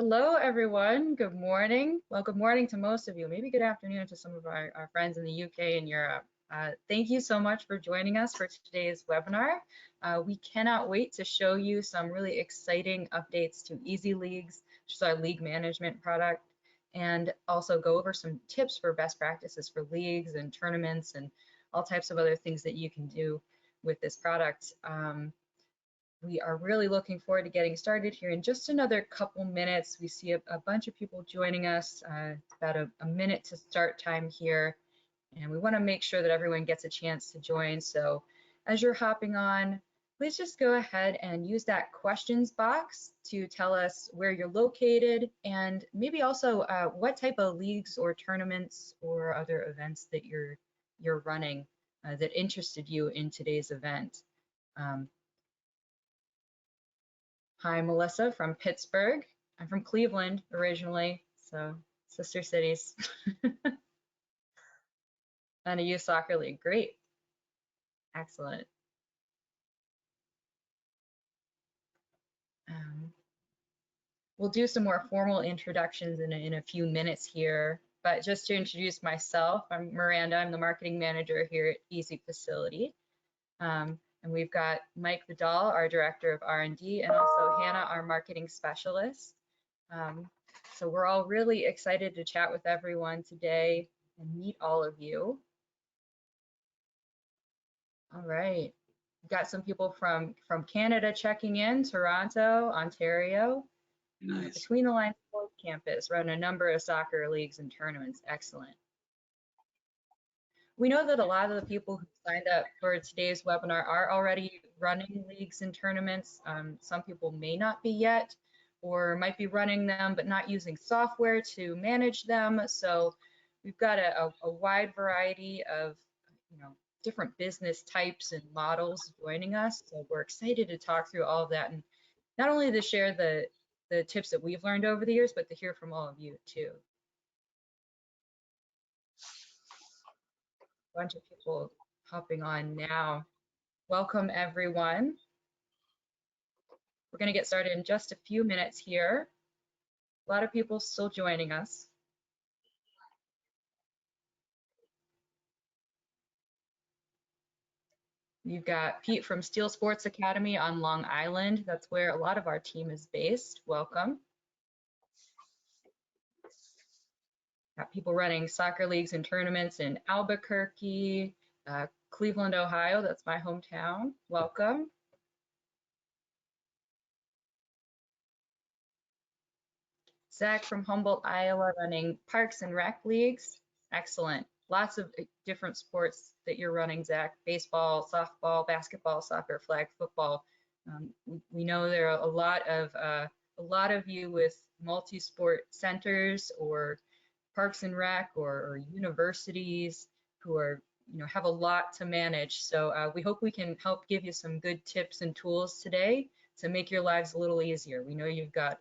Hello, everyone. Good morning. Well, good morning to most of you. Maybe good afternoon to some of our friends in the UK and Europe. Thank you so much for joining us for today's webinar. We cannot wait to show you some really exciting updates to EZLeagues, which is our league management product, and also go over some tips for best practices for leagues and tournaments and all types of other things that you can do with this product. We are really looking forward to getting started here in just another couple minutes. We see a bunch of people joining us. It's about a minute to start time here, and we want to make sure that everyone gets a chance to join. So as you're hopping on, please just go ahead and use that questions box to tell us where you're located and maybe also what type of leagues or tournaments or other events that you're running that interested you in today's event. Hi, Melissa from Pittsburgh. I'm from Cleveland originally, so sister cities. And a youth soccer league, great. Excellent. We'll do some more formal introductions in a few minutes here, but just to introduce myself, I'm Miranda. I'm the marketing manager here at EZ Facility. And we've got Mike Vidal, our director of R&D, and also Hannah, our marketing specialist. So we're all really excited to chat with everyone today and meet all of you. All right, we've got some people from Canada checking in, Toronto, Ontario. Nice. Between the Lines Sports Campus, run a number of soccer leagues and tournaments. Excellent. We know that a lot of the people who signed up for today's webinar are already running leagues and tournaments. Some people may not be yet, or might be running them but not using software to manage them. So we've got a wide variety of different business types and models joining us. So we're excited to talk through all of that, and not only to share the tips that we've learned over the years, but to hear from all of you too. A bunch of people hopping on now. Welcome everyone. We're going to get started in just a few minutes here. A lot of people still joining us. You've got Pete from Steel Sports Academy on Long Island. That's where a lot of our team is based. Welcome. Got people running soccer leagues and tournaments in Albuquerque, Cleveland, Ohio. That's my hometown. Welcome. Zach from Humboldt, Iowa, running Parks and Rec leagues. Excellent. Lots of different sports that you're running, Zach. Baseball, softball, basketball, soccer, flag football. We know there are a lot of you with multi-sport centers or Parks and Rec or universities who are have a lot to manage. So we hope we can help give you some good tips and tools today to make your lives a little easier. We know you've got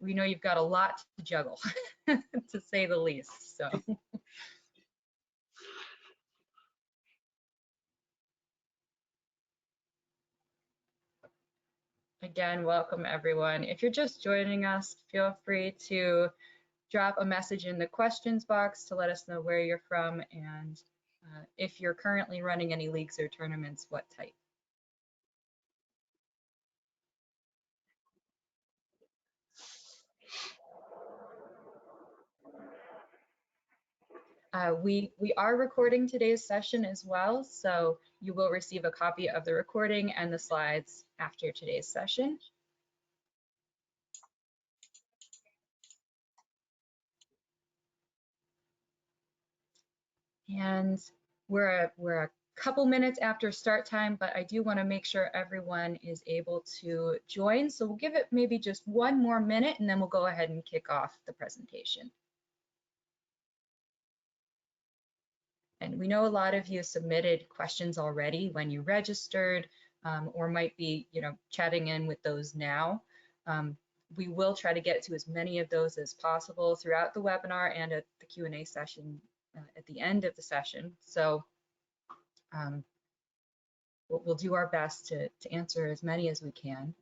a lot to juggle, to say the least. So. Again, welcome everyone. If you're just joining us, feel free to drop a message in the questions box to let us know where you're from and if you're currently running any leagues or tournaments, what type. We are recording today's session as well, so you will receive a copy of the recording and the slides after today's session. And we're a couple minutes after start time, but I do want to make sure everyone is able to join. So we'll give it maybe just one more minute and then we'll go ahead and kick off the presentation. And we know a lot of you submitted questions already when you registered or might be chatting in with those now. We will try to get to as many of those as possible throughout the webinar and at the Q&A session at the end of the session. So we'll do our best to answer as many as we can.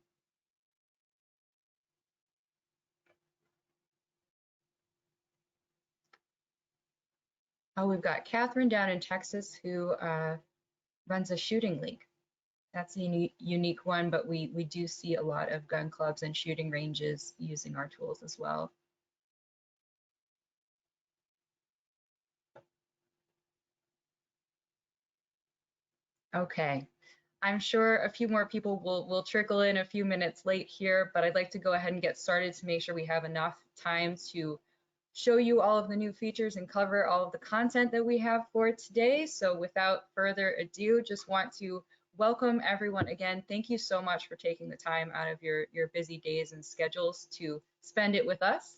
Oh, we've got Catherine down in Texas who runs a shooting league. That's a unique one, but we do see a lot of gun clubs and shooting ranges using our tools as well. Okay, I'm sure a few more people will trickle in a few minutes late here, but I'd like to go ahead and get started to make sure we have enough time to show you all of the new features and cover all of the content that we have for today. So without further ado, just want to welcome everyone again. Thank you so much for taking the time out of your busy days and schedules to spend it with us.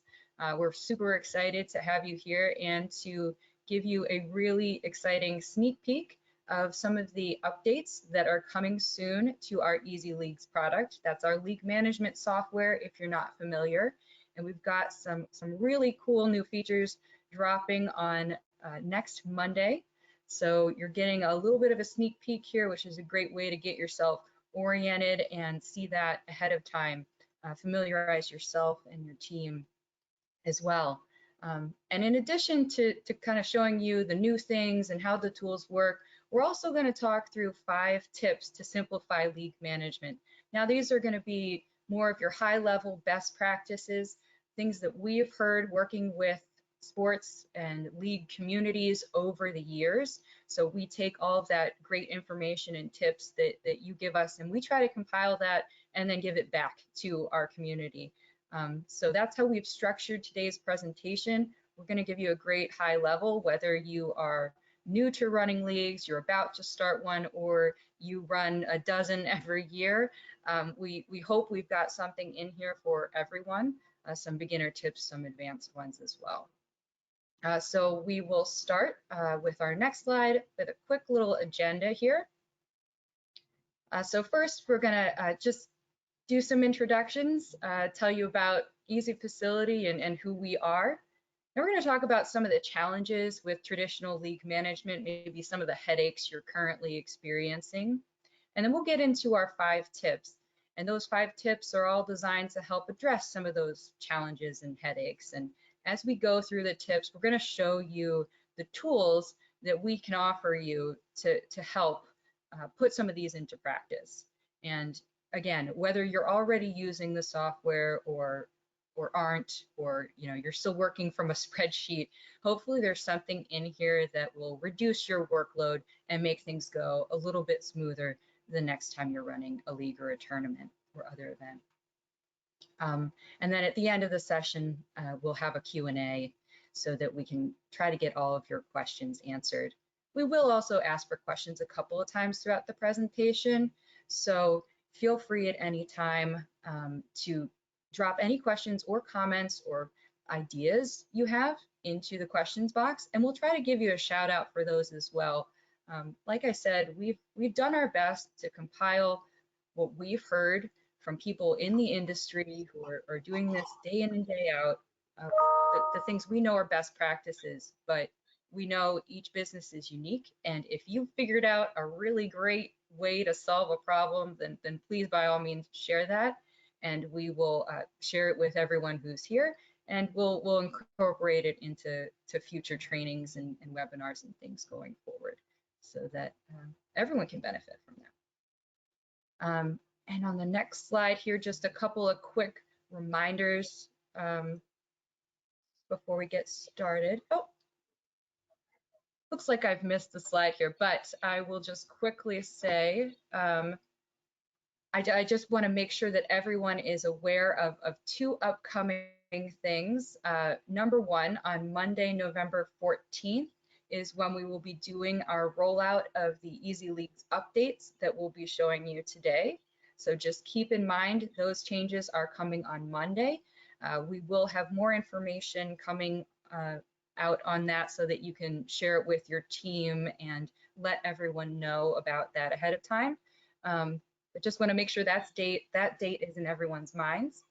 We're super excited to have you here and to give you a really exciting sneak peek of some of the updates that are coming soon to our EZLeagues product. That's our league management software if you're not familiar. And we've got some really cool new features dropping on next Monday. So you're getting a little bit of a sneak peek here, which is a great way to get yourself oriented and see that ahead of time. Familiarize yourself and your team as well. And in addition to kind of showing you the new things and how the tools work, we're also going to talk through 5 tips to simplify league management. Now, these are going to be more of your high-level best practices, things that we've heard working with sports and league communities over the years. So we take all of that great information and tips that you give us, and we try to compile that and then give it back to our community. So that's how we've structured today's presentation. We're going to give you a great high level, whether you are new to running leagues, you're about to start one, or you run a dozen every year. We hope we've got something in here for everyone, some beginner tips, some advanced ones as well. So we will start with our next slide with a quick little agenda here. So first, we're going to just do some introductions, tell you about Easy Facility and who we are. Then we're going to talk about some of the challenges with traditional league management, maybe some of the headaches you're currently experiencing. And then we'll get into our 5 tips. And those 5 tips are all designed to help address some of those challenges and headaches. And as we go through the tips, we're going to show you the tools that we can offer you to help put some of these into practice. And again, whether you're already using the software or aren't, or you're still working from a spreadsheet, hopefully there's something in here that will reduce your workload and make things go a little bit smoother the next time you're running a league or a tournament or other event. And then at the end of the session, we'll have a Q&A so that we can try to get all of your questions answered. We will also ask for questions a couple of times throughout the presentation, so feel free at any time to drop any questions or comments or ideas you have into the questions box, and we'll try to give you a shout out for those as well. Like I said, we've done our best to compile what we've heard from people in the industry who are doing this day in and day out, the things we know are best practices, but we know each business is unique, and if you figured out a really great way to solve a problem, then please by all means share that, and we will share it with everyone who's here, and we'll incorporate it into future trainings and webinars and things going forward so that everyone can benefit from that. And on the next slide here, just a couple of quick reminders before we get started. Oh, looks like I've missed the slide here, but I will just quickly say, I just want to make sure that everyone is aware of 2 upcoming things. Number 1, on Monday, November 14th, is when we will be doing our rollout of the EZLeagues updates that we'll be showing you today. So just keep in mind those changes are coming on Monday. We will have more information coming out on that so that you can share it with your team and let everyone know about that ahead of time. But just want to make sure that date is in everyone's minds.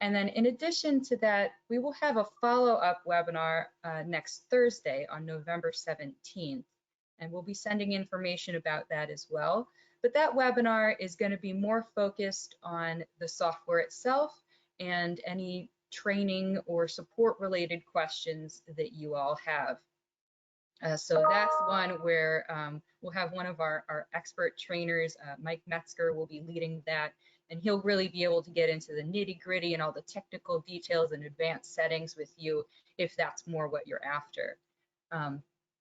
And then in addition to that, we will have a follow-up webinar next Thursday on November 17th. And we'll be sending information about that as well. But that webinar is going to be more focused on the software itself and any training or support related questions that you all have. So that's one where we'll have one of our expert trainers, Mike Metzger, will be leading that, and he'll really be able to get into the nitty gritty and all the technical details and advanced settings with you if that's more what you're after.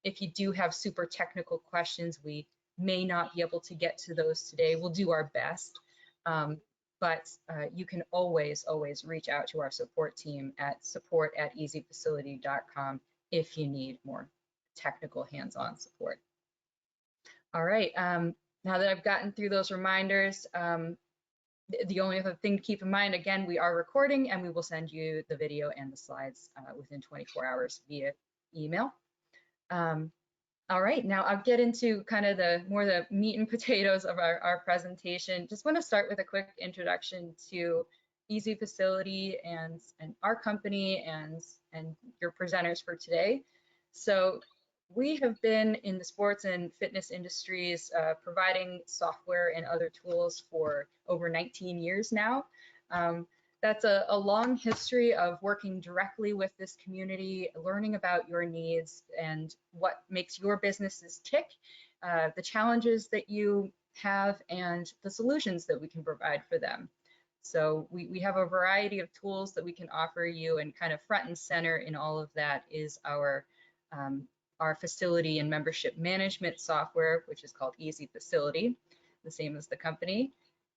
If you do have super technical questions, we may not be able to get to those today. We'll do our best, but you can always reach out to our support team at support@ezfacility.com if you need more technical hands-on support. All right, now that I've gotten through those reminders, the only other thing to keep in mind, again, we are recording and we will send you the video and the slides within 24 hours via email. All right, now I'll get into kind of the meat and potatoes of our presentation. Just want to start with a quick introduction to EZFacility and our company and your presenters for today. So we have been in the sports and fitness industries providing software and other tools for over 19 years now. That's a long history of working directly with this community, learning about your needs and what makes your businesses tick, the challenges that you have, and the solutions that we can provide for them. So we have a variety of tools that we can offer you, and kind of front and center in all of that is our facility and membership management software, which is called EZFacility, the same as the company.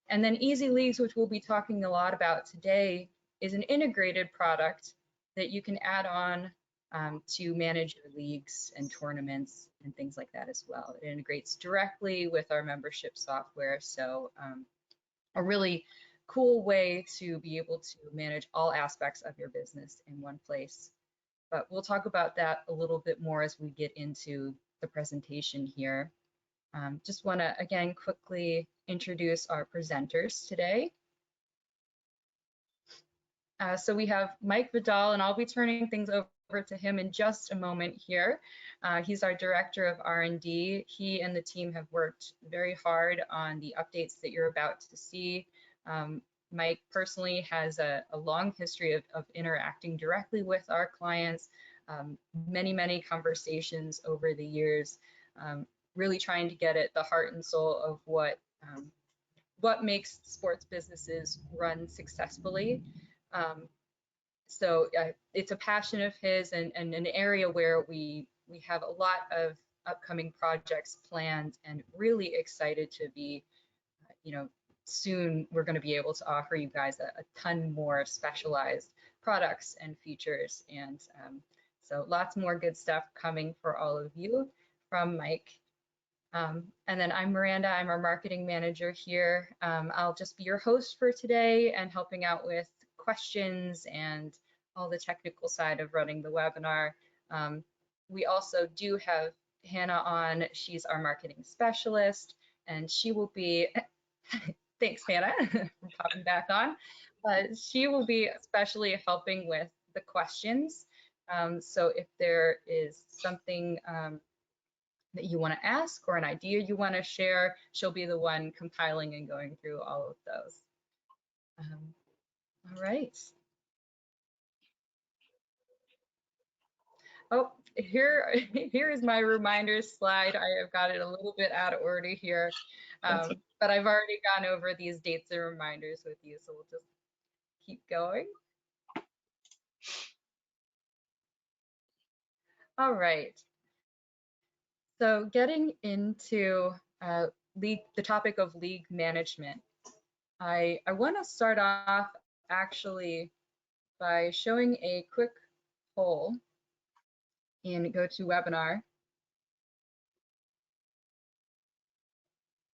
And then EZLeagues, which we'll be talking a lot about today, is an integrated product that you can add on to manage your leagues and tournaments and things like that as well. It integrates directly with our membership software, so a really cool way to be able to manage all aspects of your business in one place. But we'll talk about that a little bit more as we get into the presentation here. Just want to, again, quickly introduce our presenters today. So we have Mike Vidal, and I'll be turning things over to him in just a moment here. He's our Director of R&D. He and the team have worked very hard on the updates that you're about to see. Mike personally has a long history of interacting directly with our clients, many conversations over the years, really trying to get at the heart and soul of what makes sports businesses run successfully. So it's a passion of his, and an area where we have a lot of upcoming projects planned, and really excited to be, soon we're going to be able to offer you guys a ton more specialized products and features, and so lots more good stuff coming for all of you from Mike. And then I'm Miranda, I'm our marketing manager here. I'll just be your host for today and helping out with questions and all the technical side of running the webinar. We also do have Hannah on. She's our marketing specialist, and she will be, thanks Hannah for popping back on, she will be especially helping with the questions. So if there is something that you want to ask or an idea you want to share, she'll be the one compiling and going through all of those. All right. Oh, here is my reminders slide. I have got it a little bit out of order here, but I've already gone over these dates and reminders with you, so we'll just keep going. All right. So getting into the topic of league management, I want to start off actually by showing a quick poll in GoToWebinar.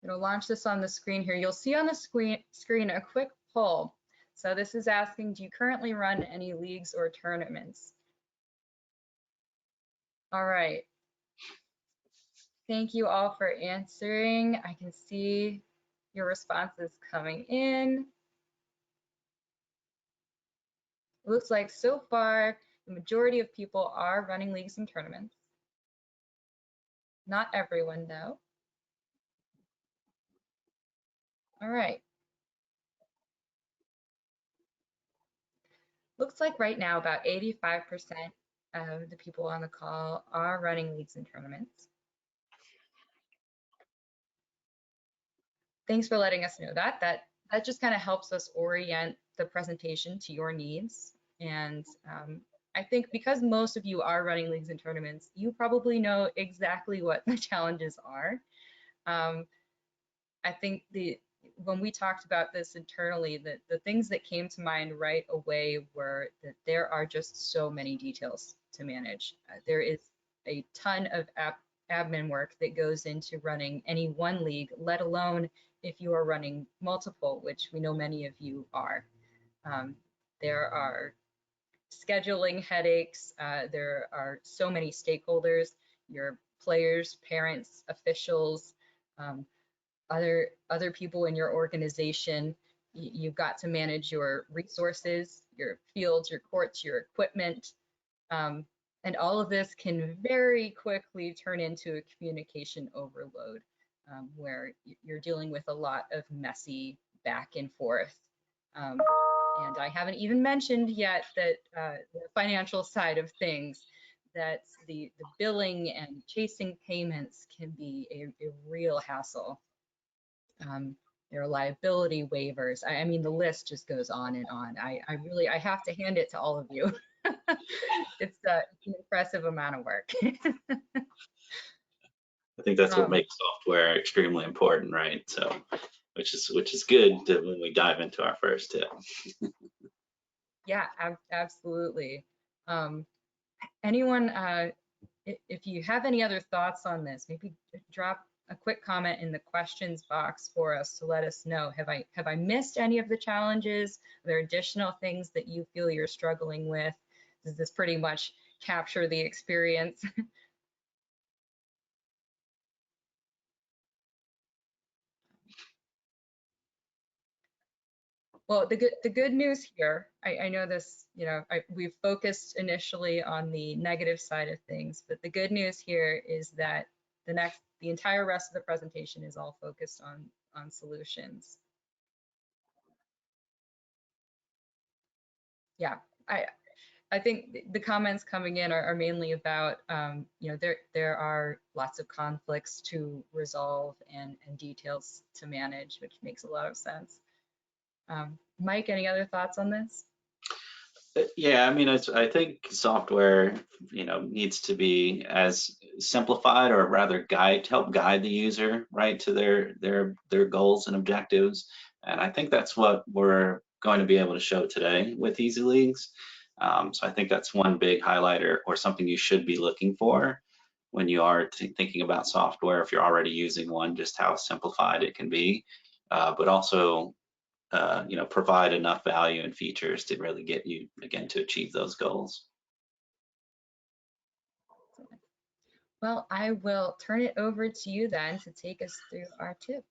It'll launch this on the screen here. You'll see on the screen a quick poll. So this is asking, do you currently run any leagues or tournaments? All right. Thank you all for answering. I can see your responses coming in. It looks like so far, the majority of people are running leagues and tournaments. Not everyone though. All right. Looks like right now about 85% of the people on the call are running leagues and tournaments. Thanks for letting us know that. That just kind of helps us orient the presentation to your needs. And I think because most of you are running leagues and tournaments, you probably know exactly what the challenges are. I think when we talked about this internally, the things that came to mind right away were that there are just so many details to manage. There is a ton of admin work that goes into running any one league, let alone if you are running multiple, which we know many of you are. There are scheduling headaches. There are so many stakeholders, your players, parents, officials, other people in your organization. You've got to manage your resources, your fields, your courts, your equipment. And all of this can very quickly turn into a communication overload, where you're dealing with a lot of messy back and forth. And I haven't even mentioned yet that the financial side of things, that the billing and chasing payments can be a real hassle. There are liability waivers. I mean, the list just goes on and on. I have to hand it to all of you. It's an impressive amount of work. I think that's what makes software extremely important, right? So, which is good when we dive into our first tip. Yeah, absolutely. Anyone, if you have any other thoughts on this, maybe drop a quick comment in the questions box for us to let us know. Have I missed any of the challenges? Are there additional things that you feel you're struggling with? Does this pretty much capture the experience? Well, the good news here, I know this, you know, we've focused initially on the negative side of things, but the good news here is that the entire rest of the presentation is all focused on solutions. Yeah, I think the comments coming in are mainly about, you know, there are lots of conflicts to resolve and details to manage, which makes a lot of sense. Mike, any other thoughts on this? Yeah, I mean, I think software, needs to be as simplified, or rather help guide the user right to their goals and objectives. And I think that's what we're going to be able to show today with EZLeagues. So I think that's one big highlighter, or something you should be looking for when you are thinking about software, if you're already using one, just how simplified it can be, but also provide enough value and features to really get you, again, to achieve those goals. Well, I will turn it over to you then to take us through our tips.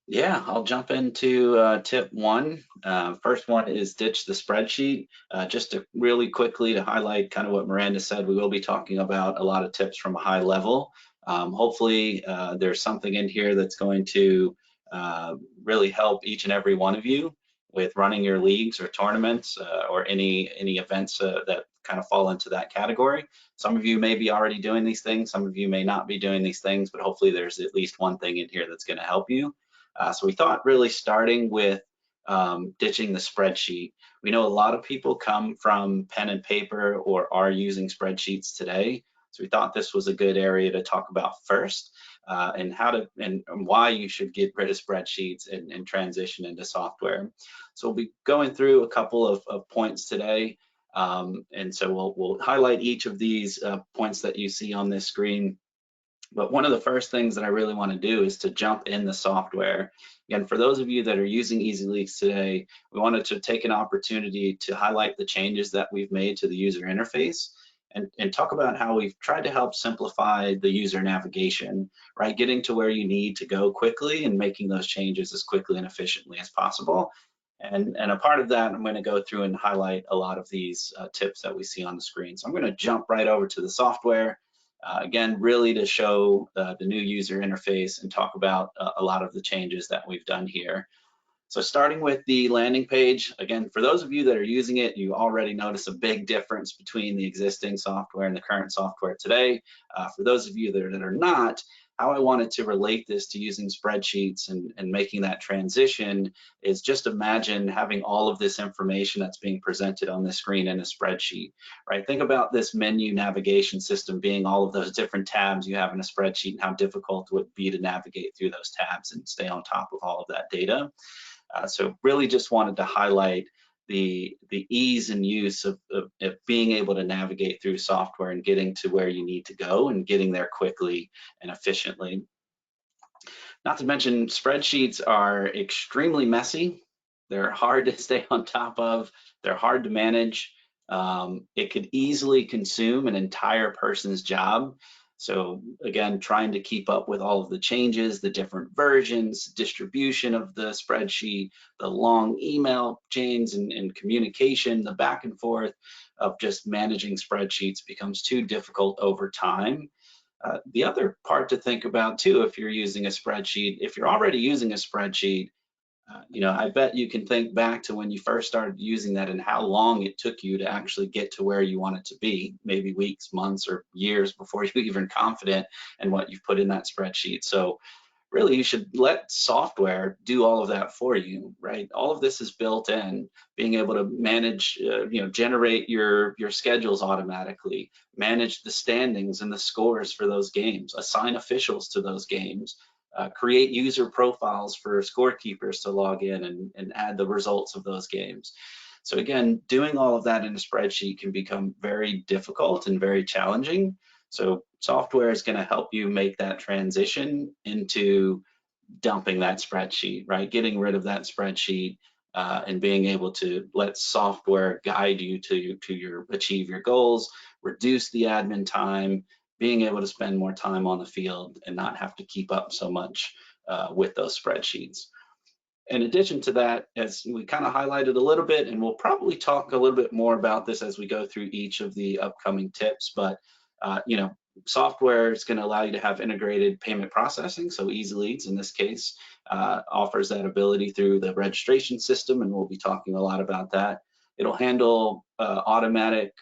Yeah, I'll jump into tip one. First one is ditch the spreadsheet. Just to really quickly to highlight kind of what Miranda said, we will be talking about a lot of tips from a high level. Hopefully there's something in here that's going to really help each and every one of you with running your leagues or tournaments or any events that kind of fall into that category. Some of you may be already doing these things, some of you may not be doing these things, but hopefully there's at least one thing in here that's going to help you. So we thought really starting with ditching the spreadsheet. We know a lot of people come from pen and paper or are using spreadsheets today. So we thought this was a good area to talk about first, and how to and why you should get rid of spreadsheets and transition into software. So we'll be going through a couple of points today. And so we'll highlight each of these points that you see on this screen. But one of the first things that I really want to do is to jump in the software. Again, for those of you that are using EZLeagues today, we wanted to take an opportunity to highlight the changes that we've made to the user interface and talk about how we've tried to help simplify the user navigation, right? Getting to where you need to go quickly and making those changes as quickly and efficiently as possible. And a part of that, I'm going to go through and highlight a lot of these tips that we see on the screen. So I'm going to jump right over to the software. Again, really to show the new user interface and talk about a lot of the changes that we've done here. So starting with the landing page, again, for those of you that are using it, you already notice a big difference between the existing software and the current software today. For those of you that are not, how I wanted to relate this to using spreadsheets and making that transition is just imagine having all of this information that's being presented on the screen in a spreadsheet, right? Think about this menu navigation system being all of those different tabs you have in a spreadsheet and how difficult it would be to navigate through those tabs and stay on top of all of that data. So really just wanted to highlight the ease and use of being able to navigate through software and getting to where you need to go and getting there quickly and efficiently. Not to mention, spreadsheets are extremely messy. They're hard to stay on top of. They're hard to manage. It could easily consume an entire person's job. So again, trying to keep up with all of the changes, the different versions, distribution of the spreadsheet, the long email chains and communication, the back and forth of just managing spreadsheets becomes too difficult over time. The other part to think about too, if you're using a spreadsheet, if you're already using a spreadsheet, I bet you can think back to when you first started using that and how long it took you to actually get to where you want it to be, maybe weeks, months, or years before you're even confident in what you've put in that spreadsheet. So really you should let software do all of that for you, right? All of this is built in, being able to manage, generate your schedules automatically, manage the standings and the scores for those games, assign officials to those games, create user profiles for scorekeepers to log in and add the results of those games. So again, doing all of that in a spreadsheet can become very difficult and very challenging. So software is going to help you make that transition into dumping that spreadsheet, right? Getting rid of that spreadsheet and being able to let software guide you to achieve your goals, reduce the admin time, being able to spend more time on the field and not have to keep up so much with those spreadsheets. In addition to that, as we kind of highlighted a little bit, and we'll probably talk a little bit more about this as we go through each of the upcoming tips, but software is going to allow you to have integrated payment processing. So EZLeagues in this case offers that ability through the registration system, and we'll be talking a lot about that. It'll handle automatic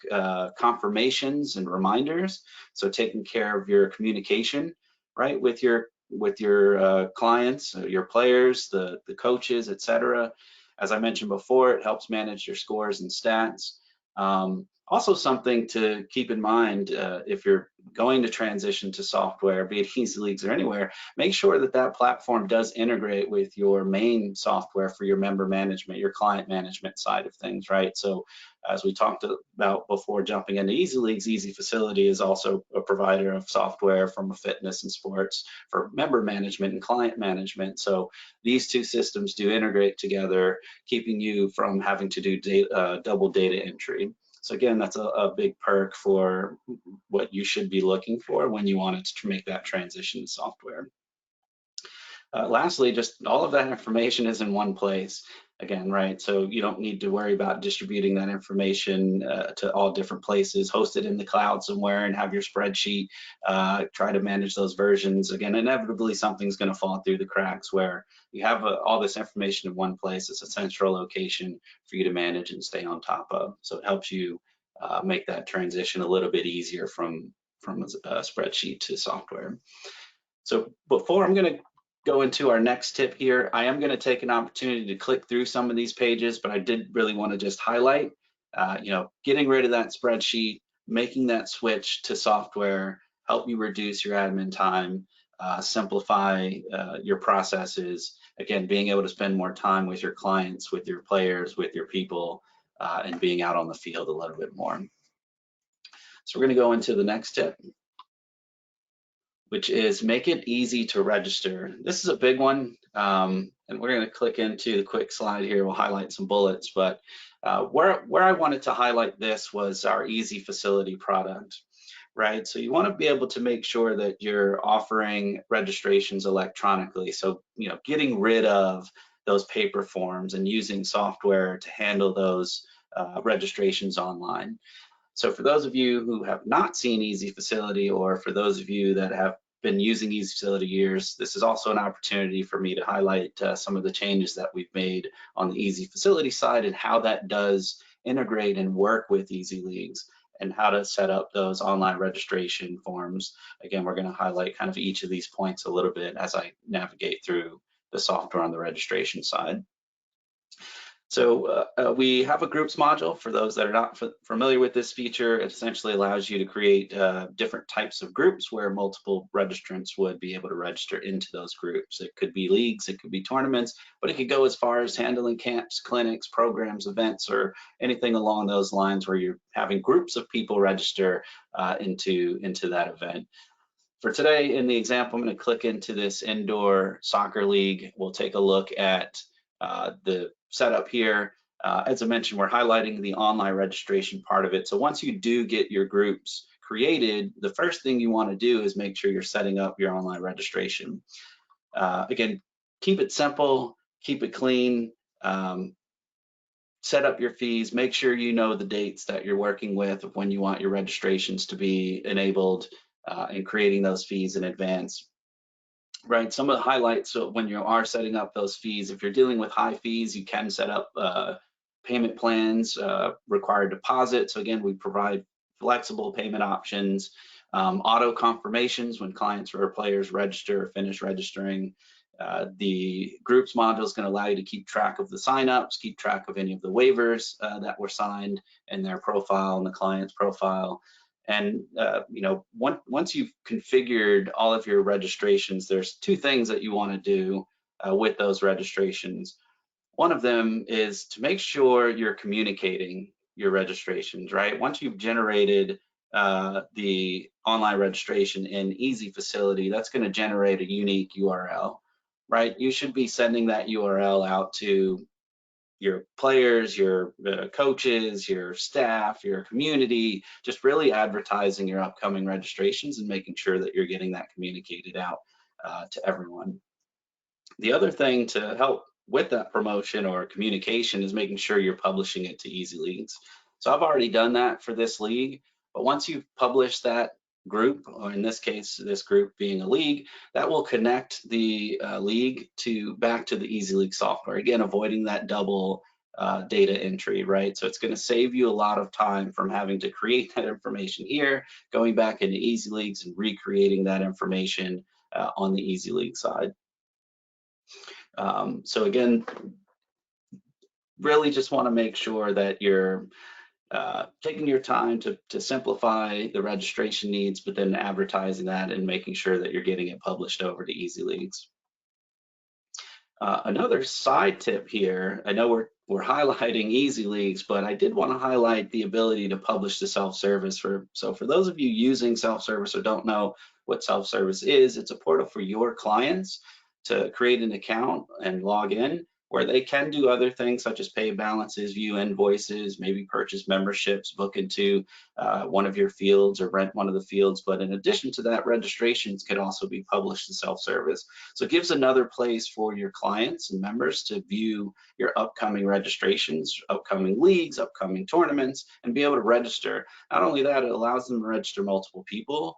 confirmations and reminders, so taking care of your communication, right, with your clients, your players, the coaches, etc. As I mentioned before, it helps manage your scores and stats. Also something to keep in mind if you're going to transition to software, be it EZLeagues or anywhere, make sure that that platform does integrate with your main software for your member management, your client management side of things, right? So as we talked about before jumping into EZLeagues, Easy Facility is also a provider of software from fitness and sports for member management and client management. So these two systems do integrate together, keeping you from having to do double data entry. So again, that's a big perk for what you should be looking for when you wanted to make that transition to software. Lastly, just all of that information is in one place again, right? So you don't need to worry about distributing that information to all different places, host it in the cloud somewhere and have your spreadsheet, try to manage those versions. Again, inevitably something's going to fall through the cracks where you have all this information in one place. It's a central location for you to manage and stay on top of. So it helps you make that transition a little bit easier from a spreadsheet to software. So before I'm going to go into our next tip here, I am going to take an opportunity to click through some of these pages, but I did really want to just highlight, getting rid of that spreadsheet, making that switch to software, help you reduce your admin time, simplify your processes, again, being able to spend more time with your clients, with your players, with your people, and being out on the field a little bit more. So we're going to go into the next tip, which is make it easy to register. This is a big one, and we're going to click into the quick slide here. We'll highlight some bullets, but where I wanted to highlight this was our Easy Facility product, right? So you want to be able to make sure that you're offering registrations electronically. So, getting rid of those paper forms and using software to handle those registrations online. So for those of you who have not seen Easy Facility, or for those of you that have been using Easy Facility years, this is also an opportunity for me to highlight some of the changes that we've made on the Easy Facility side and how that does integrate and work with EZLeagues, and how to set up those online registration forms. Again, we're going to highlight kind of each of these points a little bit as I navigate through the software on the registration side. So we have a groups module. For those that are not familiar with this feature, it essentially allows you to create different types of groups where multiple registrants would be able to register into those groups. It could be leagues, it could be tournaments, but it could go as far as handling camps, clinics, programs, events, or anything along those lines where you're having groups of people register into that event. For today, in the example, I'm going to click into this indoor soccer league. We'll take a look at the setup here. As I mentioned, we're highlighting the online registration part of it. So once you do get your groups created, the first thing you want to do is make sure you're setting up your online registration. Again, keep it simple, keep it clean, set up your fees, make sure you know the dates that you're working with of when you want your registrations to be enabled, and creating those fees in advance. Right, some of the highlights, so when you are setting up those fees, if you're dealing with high fees, you can set up payment plans, required deposit. So again, we provide flexible payment options, auto confirmations when clients or players register or finish registering. The groups module is going to allow you to keep track of the signups, keep track of any of the waivers that were signed in their profile and the client's profile. And you know, once you've configured all of your registrations, there's two things that you want to do with those registrations. One of them is to make sure you're communicating your registrations, right? Once you've generated the online registration in Easy Facility, that's going to generate a unique URL, right? You should be sending that URL out to your players, your coaches, your staff, your community, just really advertising your upcoming registrations and making sure that you're getting that communicated out to everyone. The other thing to help with that promotion or communication is making sure you're publishing it to EZLeagues. So I've already done that for this league, but once you've published that group, or in this case, this group being a league, that will connect the league back to the EZLeague software. Again, avoiding that double data entry, right? So it's going to save you a lot of time from having to create that information here, going back into EZLeagues and recreating that information on the EZLeague side. So again, really just want to make sure that you're taking your time to simplify the registration needs, but then advertising that and making sure that you're getting it published over to EZLeagues. Another side tip here, I know we're highlighting EZLeagues, but I did want to highlight the ability to publish the self-service. So for those of you using self-service or don't know what self-service is, it's a portal for your clients to create an account and log in, where they can do other things such as pay balances, view invoices, maybe purchase memberships, book into one of your fields or rent one of the fields. But in addition to that, registrations could also be published in self-service. So it gives another place for your clients and members to view your upcoming registrations, upcoming leagues, upcoming tournaments, and be able to register. Not only that, it allows them to register multiple people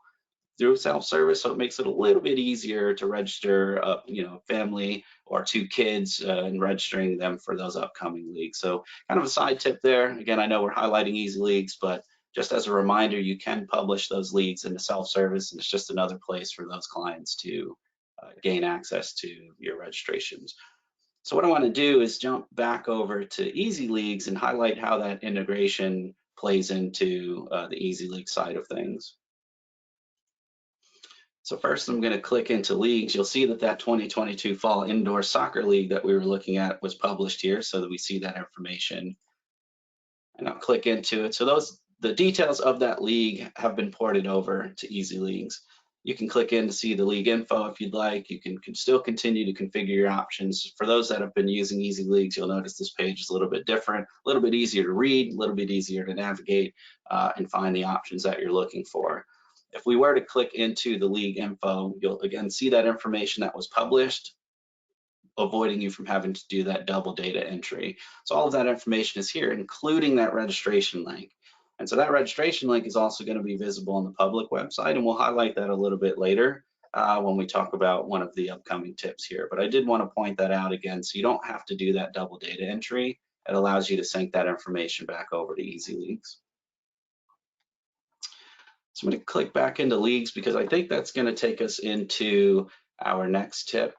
through self-service, so it makes it a little bit easier to register, you know, family or two kids and registering them for those upcoming leagues. So kind of a side tip there. Again, I know we're highlighting EZLeagues, but just as a reminder, you can publish those leagues into self-service, and it's just another place for those clients to gain access to your registrations. So what I want to do is jump back over to EZLeagues and highlight how that integration plays into the EZLeague side of things. So first I'm going to click into leagues. You'll see that that 2022 Fall Indoor Soccer League that we were looking at was published here, so that we see that information. And I'll click into it. So the details of that league have been ported over to EZLeagues. You can click in to see the league info if you'd like. You can still continue to configure your options. For those that have been using EZLeagues, you'll notice this page is a little bit different, a little bit easier to read, a little bit easier to navigate and find the options that you're looking for. If we were to click into the league info, you'll again see that information that was published, avoiding you from having to do that double data entry. So all of that information is here, including that registration link. And so that registration link is also going to be visible on the public website, and we'll highlight that a little bit later. when we talk about one of the upcoming tips here. But I did want to point that out again, so you don't have to do that double data entry. It allows you to sync that information back over to EZLeagues. So I'm going to click back into leagues because I think that's going to take us into our next tip.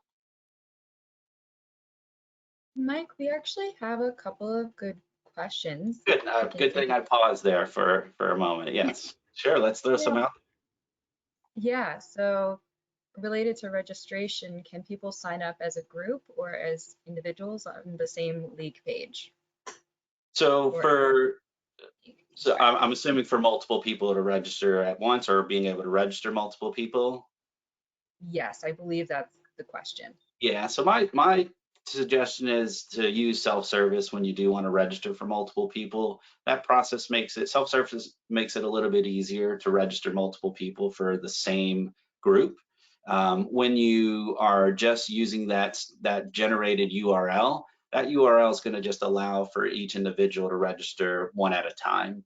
Mike, we actually have a couple of good questions. Good. Good thing I paused there for a moment. Yes. Sure. Let's throw some Yeah. out. Yeah, so related to registration, can people sign up as a group or as individuals on the same league page? So Or so sorry. I'm assuming for multiple people to register at once, or being able to register multiple people. Yes, I believe that's the question. Yeah, so my suggestion is to use self-service when you do want to register for multiple people. That process makes it self-service makes it a little bit easier to register multiple people for the same group. When you are just using that generated URL, that URL is going to just allow for each individual to register one at a time.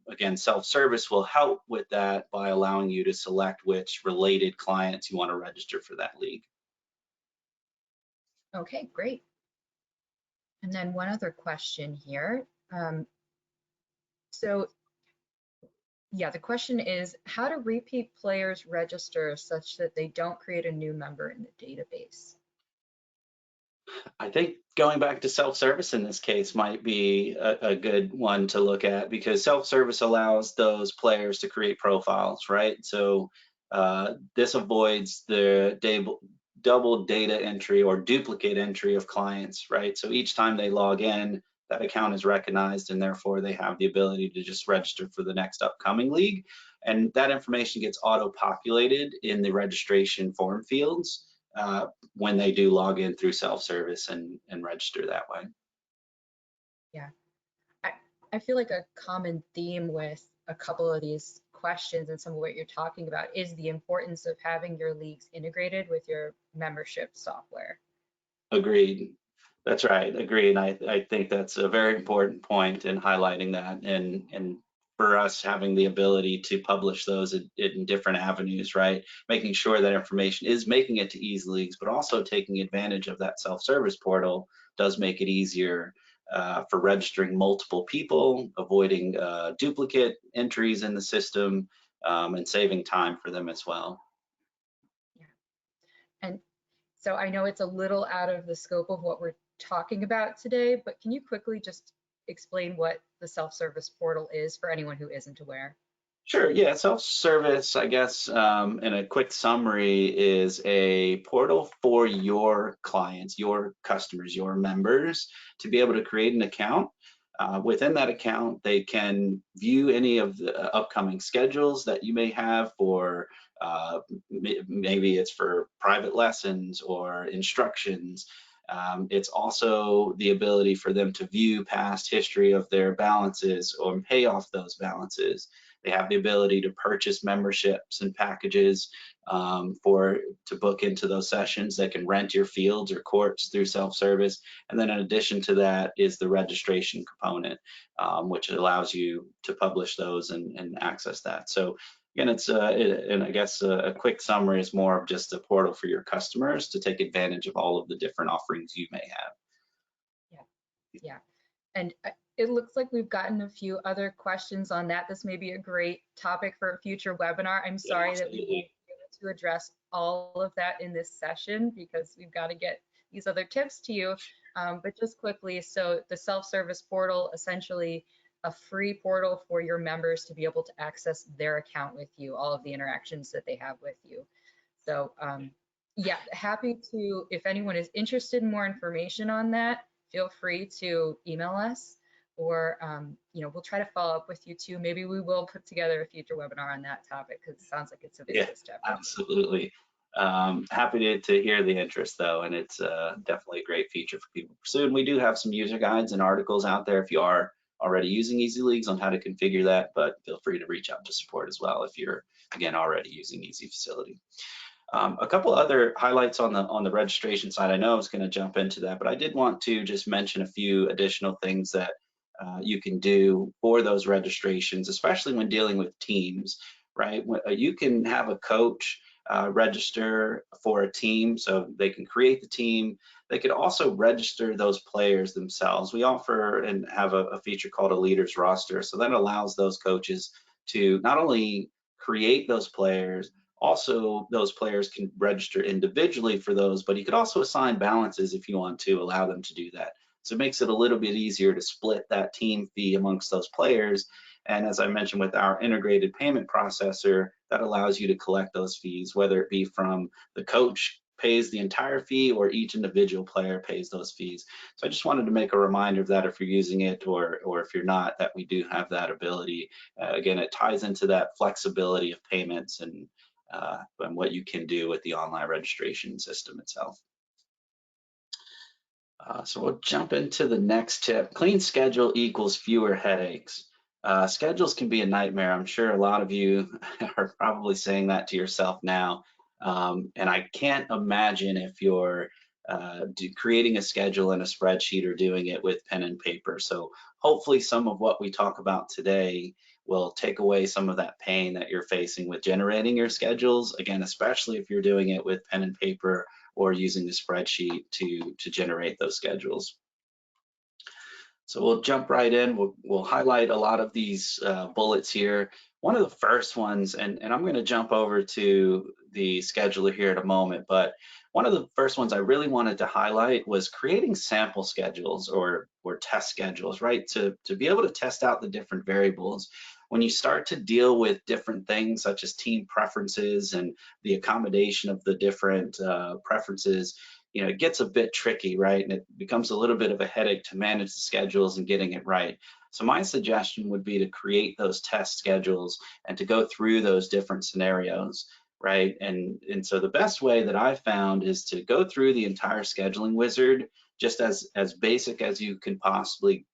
Again, self-service will help with that by allowing you to select which related clients you want to register for that league. Okay, great. And then one other question here. So yeah, the question is how do repeat players register such that they don't create a new member in the database? I think going back to self-service in this case might be a good one to look at because self-service allows those players to create profiles, right? So this avoids the double data entry or duplicate entry of clients, right? So each time they log in, that account is recognized and therefore they have the ability to just register for the next upcoming league. And that information gets auto-populated in the registration form fields when they do log in through self-service and register that way. Yeah, I, I feel like a common theme with a couple of these questions and some of what you're talking about is the importance of having your leagues integrated with your membership software. Agreed. That's right. Agreed. I think that's a very important point in highlighting that and for us having the ability to publish those in different avenues, right? Making sure that information is making it to EZLeagues, but also taking advantage of that self-service portal does make it easier for registering multiple people, avoiding duplicate entries in the system, and saving time for them as well. Yeah. And so I know it's a little out of the scope of what we're talking about today, but can you quickly just explain what the self-service portal is for anyone who isn't aware? Sure, yeah, self-service, I guess, in a quick summary, is a portal for your clients, your customers, your members to be able to create an account. Within that account, they can view any of the upcoming schedules that you may have for maybe it's for private lessons or instructions. It's also the ability for them to view past history of their balances or pay off those balances. They have the ability to purchase memberships and packages to book into those sessions. They can rent your fields or courts through self-service. And then in addition to that is the registration component, which allows you to publish those and access that. So again, and I guess a quick summary is more of just a portal for your customers to take advantage of all of the different offerings you may have. Yeah, yeah. And it looks like we've gotten a few other questions on that. This may be a great topic for a future webinar. I'm Yeah, sorry that we won't absolutely. be able to address all of that in this session because we've got to get these other tips to you. But just quickly, so the self-service portal, essentially a free portal for your members to be able to access their account with you, all of the interactions that they have with you. So yeah, happy to, if anyone is interested in more information on that, feel free to email us or we'll try to follow up with you too. Maybe we will put together a future webinar on that topic because it sounds like it's of Yeah, interest to everyone. absolutely. Happy to hear the interest though, and it's definitely a great feature for people to pursue. And we do have some user guides and articles out there if you are already using EZLeagues on how to configure that, but feel free to reach out to support as well if you're, again, already using Easy Facility. A couple other highlights on the registration side. I know I was going to jump into that, but I did want to just mention a few additional things that you can do for those registrations, especially when dealing with teams, right? You can have a coach register for a team, so they can create the team. They could also register those players themselves. We offer and have a feature called a leaders roster, so that allows those coaches to not only create those players, also those players can register individually for those, but you could also assign balances if you want to allow them to do that. So it makes it a little bit easier to split that team fee amongst those players. And as I mentioned, with our integrated payment processor, that allows you to collect those fees, whether it be from the coach pays the entire fee or each individual player pays those fees. So I just wanted to make a reminder of that if you're using it, or if you're not, that we do have that ability. Again, it ties into that flexibility of payments and what you can do with the online registration system itself. So we'll jump into the next tip. Clean schedule equals fewer headaches. Schedules can be a nightmare. I'm sure a lot of you are probably saying that to yourself now. And I can't imagine if you're creating a schedule in a spreadsheet or doing it with pen and paper. So hopefully some of what we talk about today will take away some of that pain that you're facing with generating your schedules. Again, especially if you're doing it with pen and paper or using the spreadsheet to generate those schedules. So we'll jump right in. We'll highlight a lot of these bullets here. One of the first ones, and I'm going to jump over to the scheduler here in a moment, but one of the first ones I really wanted to highlight was creating sample schedules or test schedules, right? To be able to test out the different variables. When you start to deal with different things such as team preferences and the accommodation of the different preferences, you know, it gets a bit tricky, right? And it becomes a little bit of a headache to manage the schedules and getting it right. So my suggestion would be to create those test schedules and to go through those different scenarios, right? And so the best way that I've found is to go through the entire scheduling wizard, just as basic as you can possibly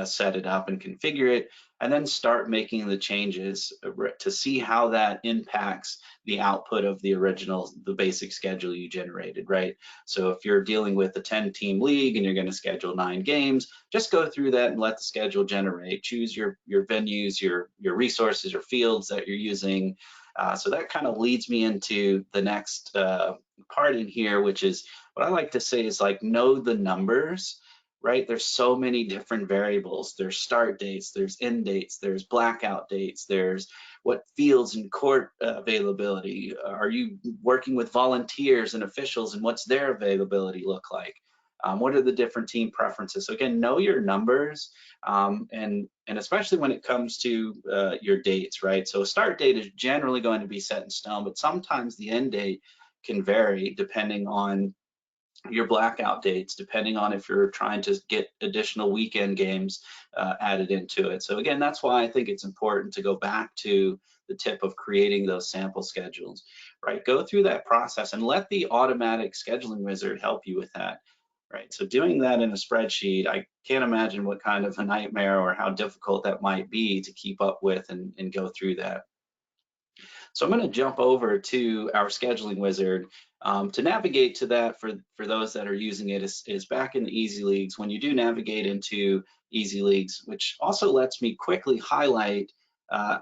set it up and configure it, and then start making the changes to see how that impacts the output of the the basic schedule you generated, right? So if you're dealing with a 10-team league and you're going to schedule 9 games, just go through that and let the schedule generate. Choose your venues, your resources, your fields that you're using. So that kind of leads me into the next part in here, which is what I like to say is like know the numbers, right? There's so many different variables. There's start dates, there's end dates, there's blackout dates, there's what fields and court availability. Are you working with volunteers and officials, and what's their availability look like? What are the different team preferences? So again, know your numbers, and especially when it comes to your dates, right? So a start date is generally going to be set in stone, but sometimes the end date can vary depending on your blackout dates, depending on if you're trying to get additional weekend games added into it. So again, that's why I think it's important to go back to the tip of creating those sample schedules, right? Go through that process and let the automatic scheduling wizard help you with that, right? So doing that in a spreadsheet, I can't imagine what kind of a nightmare or how difficult that might be to keep up with and go through that. So I'm going to jump over to our scheduling wizard. To navigate to that for those that are using it is back in the EZLeagues. When you do navigate into EZLeagues, which also lets me quickly highlight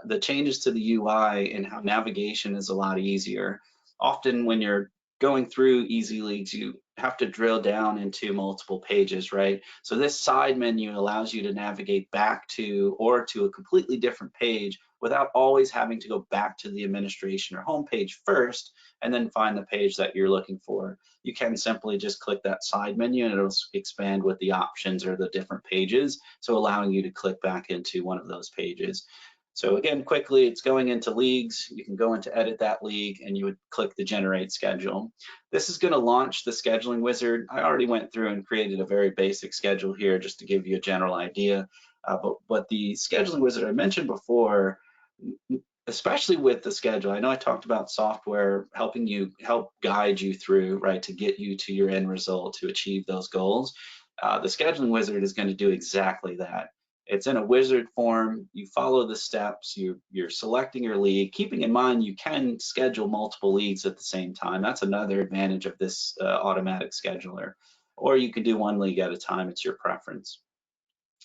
the changes to the UI and how navigation is a lot easier. Often when you're going through EZLeagues, you have to drill down into multiple pages, right? So this side menu allows you to navigate back to or to a completely different page without always having to go back to the administration or home page first and then find the page that you're looking for. You can simply just click that side menu and it'll expand with the options or the different pages, so allowing you to click back into one of those pages. So again, quickly, it's going into leagues. You can go into edit that league and you would click the generate schedule. This is going to launch the scheduling wizard. I already went through and created a very basic schedule here just to give you a general idea. But the scheduling wizard I mentioned before, especially with the schedule, I know I talked about software helping you, help guide you through, right, to get you to your end result, to achieve those goals. The scheduling wizard is going to do exactly that. It's in a wizard form. You follow the steps. You're selecting your league, keeping in mind you can schedule multiple leagues at the same time. That's another advantage of this automatic scheduler. Or you can do one league at a time. It's your preference.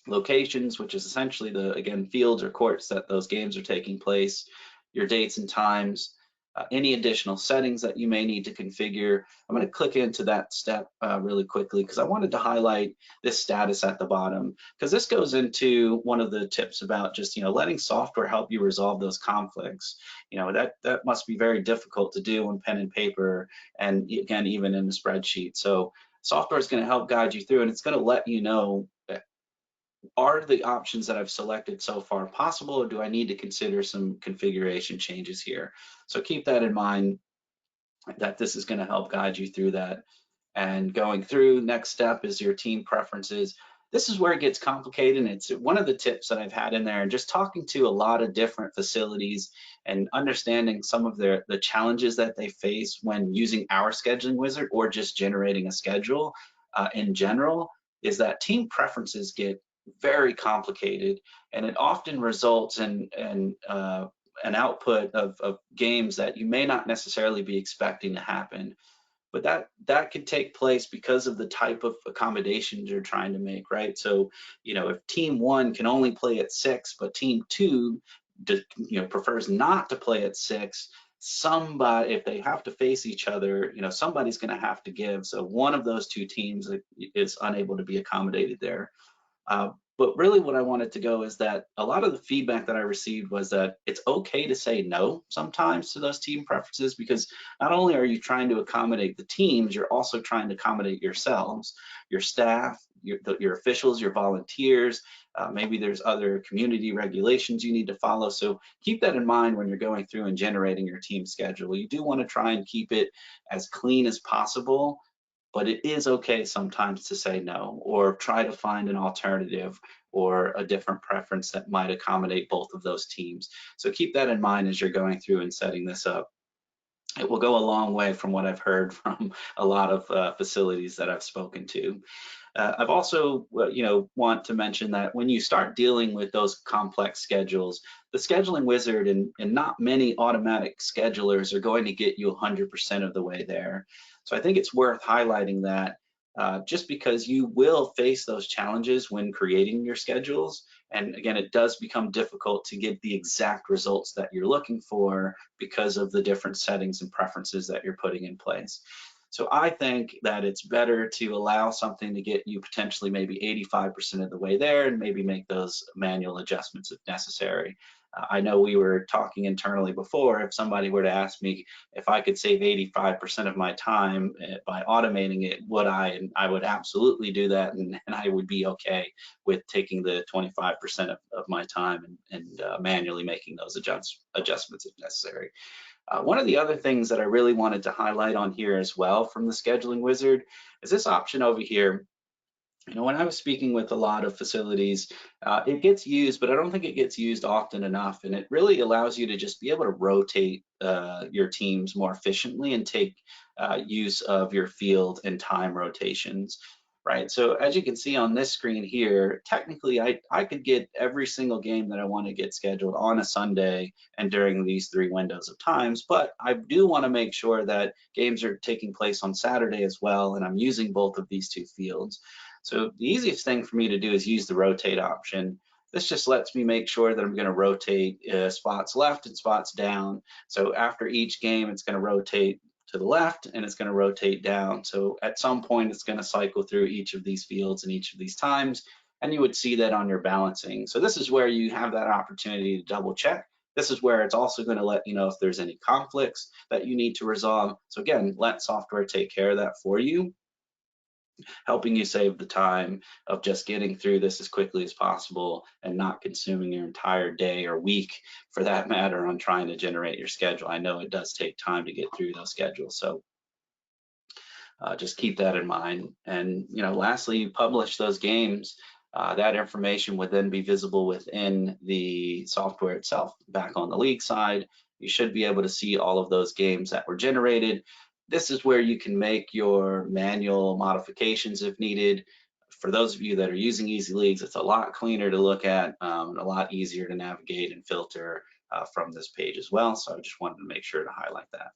Locations, which is essentially the, again, fields or courts that those games are taking place, your dates and times, any additional settings that you may need to configure. I'm going to click into that step really quickly because I wanted to highlight this status at the bottom, because this goes into one of the tips about just letting software help you resolve those conflicts. That must be very difficult to do on pen and paper, and again, even in a spreadsheet. So software is going to help guide you through, and it's going to let you know, are the options that I've selected so far possible, or do I need to consider some configuration changes here? So keep that in mind, that this is going to help guide you through that. And going through, next step is your team preferences. This is where it gets complicated, and it's one of the tips that I've had in there, and just talking to a lot of different facilities and understanding some of the challenges that they face when using our scheduling wizard or just generating a schedule in general, is that team preferences get very complicated, and it often results in an output of games that you may not necessarily be expecting to happen. But that could take place because of the type of accommodations you're trying to make, right? So, if team one can only play at 6, but team two, prefers not to play at 6, somebody, if they have to face each other, somebody's going to have to give. So one of those two teams is unable to be accommodated there. But really what I wanted to go is that a lot of the feedback that I received was that it's okay to say no sometimes to those team preferences, because not only are you trying to accommodate the teams, you're also trying to accommodate yourselves, your staff, your officials, your volunteers. Maybe there's other community regulations you need to follow. So keep that in mind when you're going through and generating your team schedule. You do want to try and keep it as clean as possible, but it is okay sometimes to say no, or try to find an alternative or a different preference that might accommodate both of those teams. So keep that in mind as you're going through and setting this up. It will go a long way from what I've heard from a lot of facilities that I've spoken to. I've also, want to mention that when you start dealing with those complex schedules, the scheduling wizard and not many automatic schedulers are going to get you 100% of the way there. So I think it's worth highlighting that, just because you will face those challenges when creating your schedules. And again, it does become difficult to get the exact results that you're looking for because of the different settings and preferences that you're putting in place. So I think that it's better to allow something to get you potentially maybe 85% of the way there, and maybe make those manual adjustments if necessary. I know we were talking internally before, if somebody were to ask me if I could save 85% of my time by automating it, would I? And I would absolutely do that, and I would be okay with taking the 25% of my time and manually making those adjustments if necessary. One of the other things that I really wanted to highlight on here as well from the scheduling wizard is this option over here. When I was speaking with a lot of facilities, it gets used, but I don't think it gets used often enough. And it really allows you to just be able to rotate your teams more efficiently and take use of your field and time rotations. Right, so as you can see on this screen here, technically I could get every single game that I want to get scheduled on a Sunday and during these 3 windows of times, but I do want to make sure that games are taking place on Saturday as well, and I'm using both of these 2 fields. So the easiest thing for me to do is use the rotate option. This just lets me make sure that I'm going to rotate spots left and spots down. So after each game, it's going to rotate to the left and it's going to rotate down. So at some point, it's going to cycle through each of these fields and each of these times, and you would see that on your balancing. So this is where you have that opportunity to double check. This is where it's also going to let you know if there's any conflicts that you need to resolve. So again, let software take care of that for you, helping you save the time of just getting through this as quickly as possible and not consuming your entire day or week, for that matter, on trying to generate your schedule. I know it does take time to get through those schedules, so just keep that in mind. And lastly, you publish those games. That information would then be visible within the software itself. Back on the league side, you should be able to see all of those games that were generated. This is where you can make your manual modifications if needed. For those of you that are using EZLeagues, it's a lot cleaner to look at, a lot easier to navigate and filter from this page as well. So I just wanted to make sure to highlight that.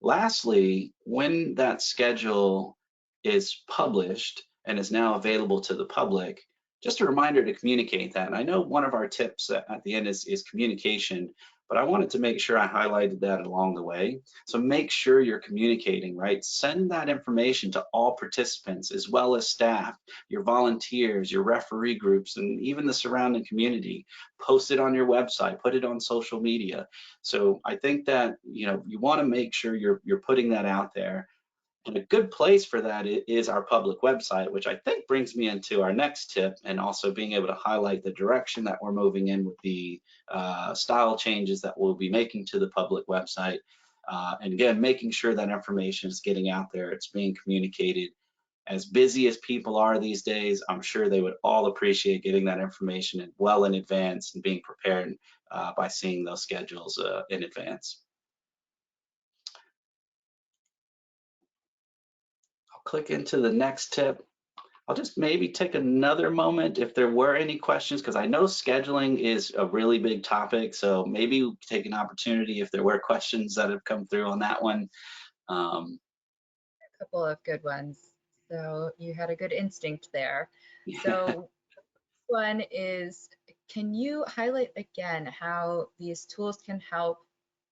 Lastly, when that schedule is published and is now available to the public, just a reminder to communicate that. And I know one of our tips at the end is communication, but I wanted to make sure I highlighted that along the way. So make sure you're communicating, right? Send that information to all participants as well as staff, your volunteers, your referee groups, and even the surrounding community. Post it on your website, put it on social media. So I think that, you know, you want to make sure you're putting that out there. And a good place for that is our public website, which I think brings me into our next tip, and also being able to highlight the direction that we're moving in with the style changes that we'll be making to the public website. And again, making sure that information is getting out there, it's being communicated. As busy as people are these days, I'm sure they would all appreciate getting that information well in advance and being prepared by seeing those schedules in advance. I'll click into the next tip. I'll just maybe take another moment if there were any questions, because I know scheduling is a really big topic. So maybe we take an opportunity if there were questions that have come through on that one. A couple of good ones. So you had a good instinct there. Yeah. So one is, can you highlight again how these tools can help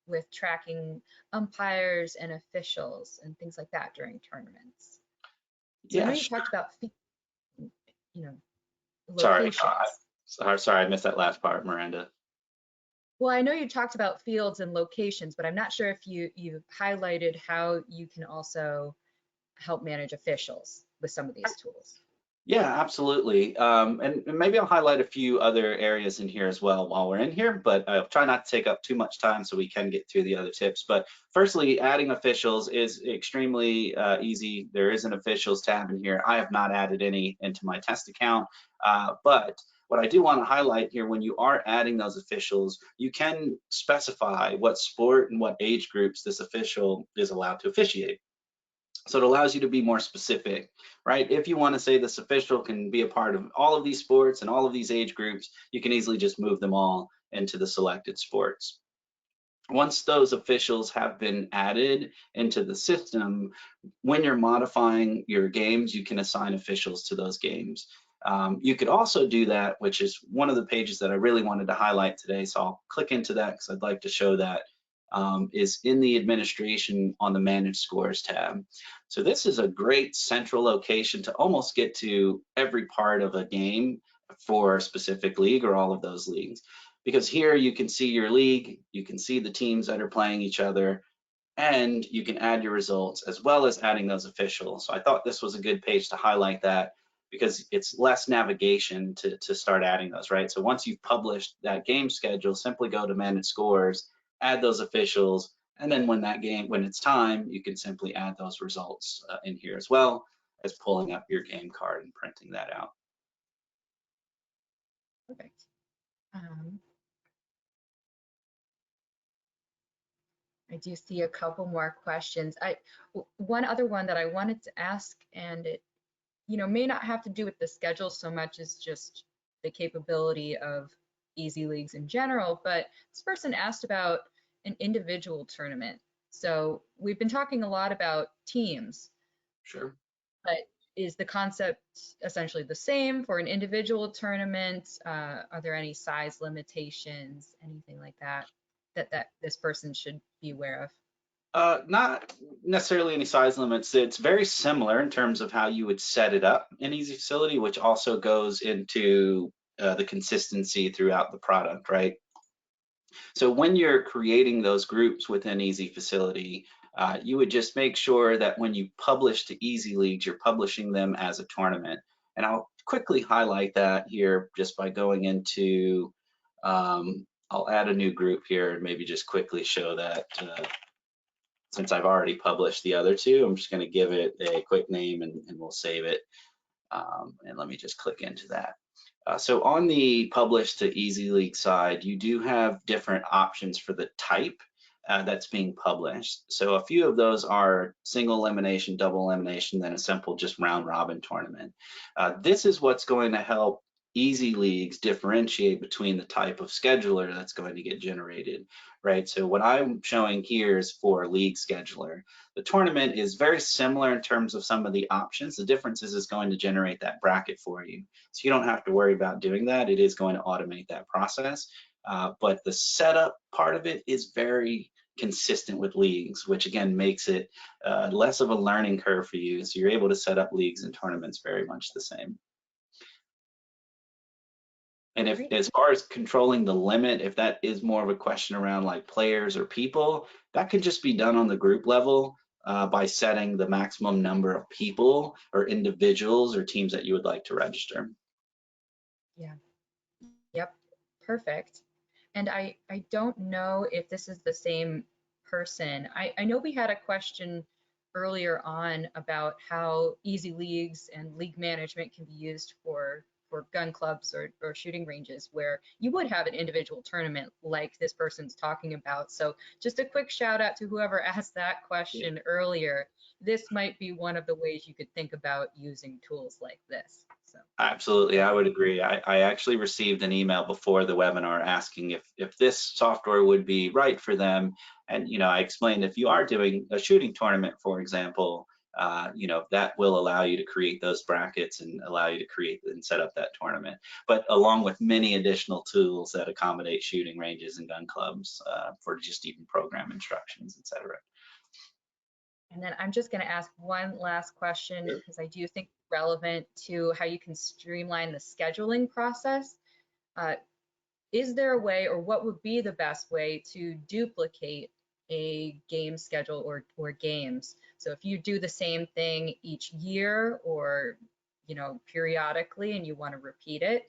with tracking umpires and officials and things like that during tournaments? So I know Yeah, you sure. talked about, you know, Sorry, locations. sorry, I missed that last part, Miranda. Well, I know you talked about fields and locations, but I'm not sure if you've highlighted how you can also help manage officials with some of these tools. Yeah, absolutely. And maybe I'll highlight a few other areas in here as well while we're in here, but I'll try not to take up too much time so we can get through the other tips. But firstly, adding officials is extremely easy. There is an officials tab in here. I have not added any into my test account, but what I do want to highlight here, when you are adding those officials, you can specify what sport and what age groups this official is allowed to officiate. So it allows you to be more specific, right? If you want to say this official can be a part of all of these sports and all of these age groups, you can easily just move them all into the selected sports. Once those officials have been added into the system, when you're modifying your games, you can assign officials to those games. You could also do that, which is one of the pages that I really wanted to highlight today. So I'll click into that because I'd like to show that. Is in the administration on the manage scores tab. So this is a great central location to almost get to every part of a game for a specific league or all of those leagues. Because here you can see your league, you can see the teams that are playing each other, and you can add your results as well as adding those officials. So I thought this was a good page to highlight that, because it's less navigation to start adding those, right? So once you've published that game schedule, simply go to manage scores, add those officials, and then when it's time, you can simply add those results in here as well as pulling up your game card and printing that out. Perfect. I do see a couple more questions. One other one that I wanted to ask, and it, may not have to do with the schedule so much as just the capability of EZLeagues in general, but this person asked about an individual tournament. So we've been talking a lot about teams, Sure. but is the concept essentially the same for an individual tournament? Are there any size limitations, anything like that, that this person should be aware of? Not necessarily any size limits. It's very similar in terms of how you would set it up in Easy Facility, which also goes into the consistency throughout the product, right? So when you're creating those groups within Easy Facility, you would just make sure that when you publish to EZLeagues, you're publishing them as a tournament. And I'll quickly highlight that here just by going into, I'll add a new group here and maybe just quickly show that. Since I've already published the other two, I'm just going to give it a quick name and we'll save it. And let me just click into that. So on the publish to EZLeague side, you do have different options for the type that's being published. So a few of those are single elimination, double elimination, then a simple just round robin tournament. This is what's going to help EZLeagues differentiate between the type of scheduler that's going to get generated, right? So what I'm showing here is for league scheduler. The tournament is very similar in terms of some of the options. The difference is it's going to generate that bracket for you. So you don't have to worry about doing that. It is going to automate that process. but the setup part of it is very consistent with leagues, which again makes it less of a learning curve for you. So you're able to set up leagues and tournaments very much the same. And if, Great. as far as controlling the limit, if that is more of a question around like players or people, that could just be done on the group level by setting the maximum number of people or individuals or teams that you would like to register. Yeah. Yep. Perfect. And I don't know if this is the same person. I know we had a question earlier on about how EZLeagues and league management can be used for gun clubs or shooting ranges where you would have an individual tournament like this person's talking about. So just a quick shout out to whoever asked that question earlier. This might be one of the ways you could think about using tools like this. So Absolutely, I um, would agree. I actually received an email before the webinar asking if this software would be right for them. And I explained if you are doing a shooting tournament, for example, that will allow you to create those brackets and allow you to create and set up that tournament. But along with many additional tools that accommodate shooting ranges and gun clubs for just even program instructions, etc. And then I'm just going to ask one last question because I do think it's relevant to how you can streamline the scheduling process. Uh, is there a way, or what would be the best way to duplicate a game schedule or games? So if you do the same thing each year or periodically and you want to repeat it,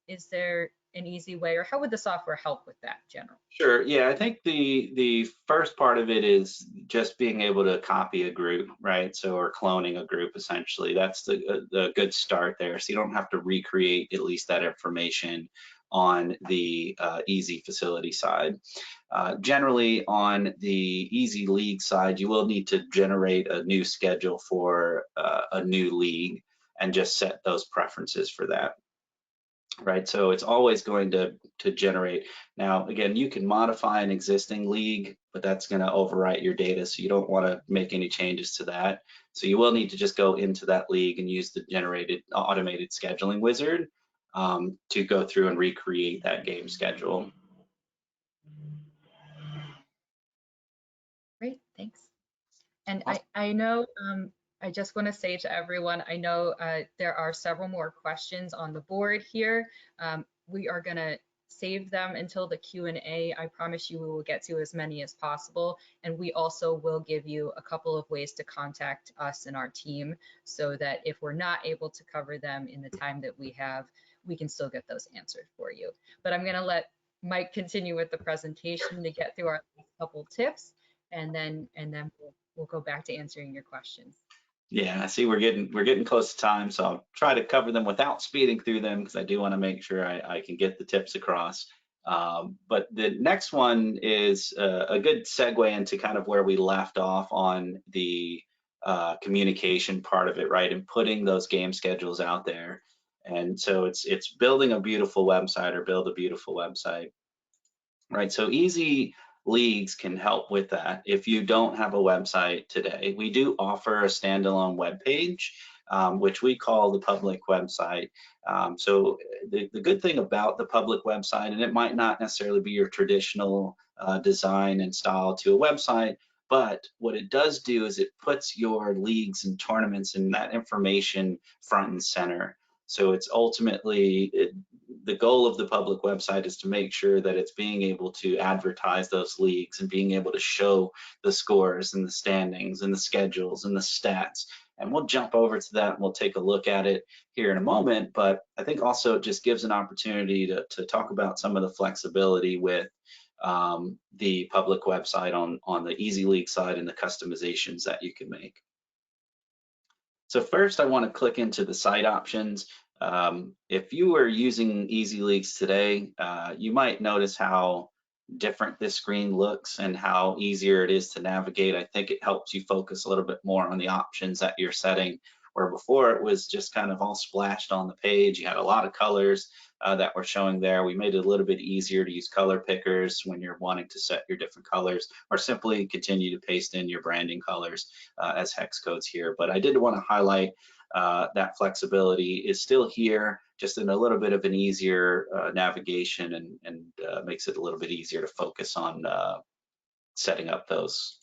is there an easy way, or how would the software help with that generally? Sure. Yeah, I think the first part of it is just being able to copy a group, right? So, or cloning a group essentially. That's the good start there. So you don't have to recreate at least that information on the Easy facility side. Generally, on the Easy League side, you will need to generate a new schedule for a new league and just set those preferences for that. Right, so it's always going to generate. Now, again, you can modify an existing league, but that's going to overwrite your data, so you don't want to make any changes to that. So you will need to just go into that league and use the generated automated scheduling wizard to go through and recreate that game schedule. Great, thanks. And Awesome. I know, I just want to say to everyone, I know there are several more questions on the board here. We are going to save them until the Q&A. I promise you we will get to as many as possible. And we also will give you a couple of ways to contact us and our team so that if we're not able to cover them in the time that we have, we can still get those answered for you. But I'm going to let Mike continue with the presentation to get through our couple tips, and then we'll go back to answering your questions. Yeah, I see we're getting close to time, so I'll try to cover them without speeding through them because I do want to make sure I can get the tips across. But the next one is a good segue into kind of where we left off on the communication part of it, right? And putting those game schedules out there. And so it's building a beautiful website or build a beautiful website. Right, so EZLeagues can help with that. If you don't have a website today, we do offer a standalone web page, which we call the public website. So the good thing about the public website, and it might not necessarily be your traditional design and style to a website, but what it does do is it puts your leagues and tournaments and that information front and center. So it's ultimately, the goal of the public website is to make sure that it's being able to advertise those leagues and being able to show the scores and the standings and the schedules and the stats. And we'll jump over to that and we'll take a look at it here in a moment. But I think also it just gives an opportunity to talk about some of the flexibility with the public website on the EZLeague side and the customizations that you can make. So first, I want to click into the site options. If you were using EZLeagues today, you might notice how different this screen looks and how easier it is to navigate. I think it helps you focus a little bit more on the options that you're setting, where before it was just kind of all splashed on the page. You had a lot of colors that were showing there. We made it a little bit easier to use color pickers when you're wanting to set your different colors, or simply continue to paste in your branding colors as hex codes here. But I did want to highlight that flexibility is still here, just in a little bit of an easier navigation, and makes it a little bit easier to focus on setting up those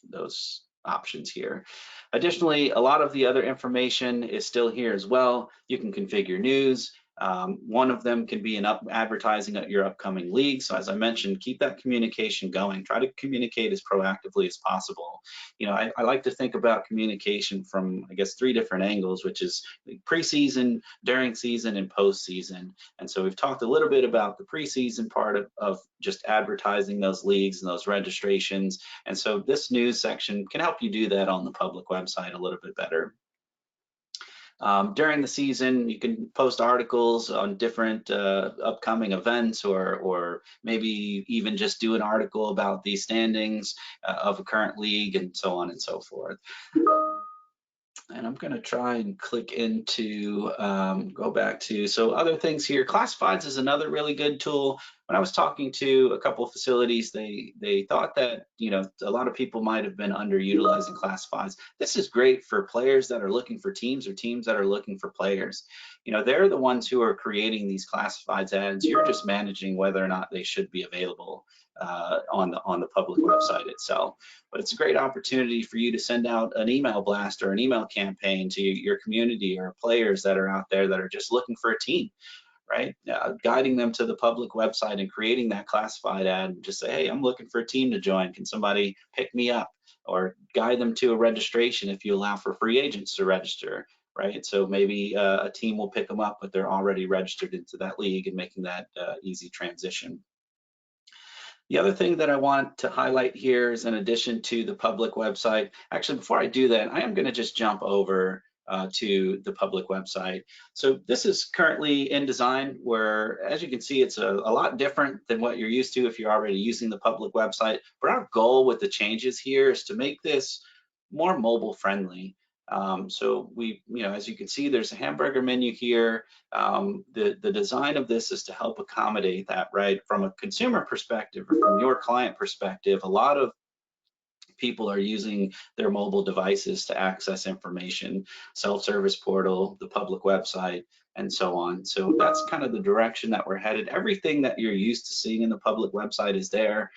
options here. Additionally, a lot of the other information is still here as well. You can configure news. One of them can be advertising at your upcoming league. So as I mentioned, keep that communication going. Try to communicate as proactively as possible. I like to think about communication from, I guess, 3 different angles, which is preseason, during season, and postseason. And so we've talked a little bit about the preseason part of just advertising those leagues and those registrations. And so this news section can help you do that on the public website a little bit better. During the season, you can post articles on different upcoming events, or maybe even just do an article about the standings of a current league, and so on and so forth. And I'm going to try and click into, go back to, so other things here. Classifieds is another really good tool. When I was talking to a couple of facilities, they thought that, a lot of people might have been underutilizing classifieds. This is great for players that are looking for teams, or teams that are looking for players. They're the ones who are creating these classifieds ads. You're just managing whether or not they should be available on the public website itself. But it's a great opportunity for you to send out an email blast or an email campaign to your community or players that are out there that are just looking for a team, right? Guiding them to the public website and creating that classified ad, and just say, hey, I'm looking for a team to join. Can somebody pick me up? Or guide them to a registration if you allow for free agents to register, right? So maybe a team will pick them up, but they're already registered into that league, and making that easy transition. The other thing that I want to highlight here is, in addition to the public website, actually, before I do that, I am going to just jump over to the public website. So this is currently in design, where, as you can see, it's a lot different than what you're used to if you're already using the public website. But our goal with the changes here is to make this more mobile friendly. So we, as you can see, there's a hamburger menu here. The design of this is to help accommodate that, right? From a consumer perspective, or from your client perspective, a lot of people are using their mobile devices to access information, self-service portal, the public website, and so on. So that's kind of the direction that we're headed. Everything that you're used to seeing in the public website is there.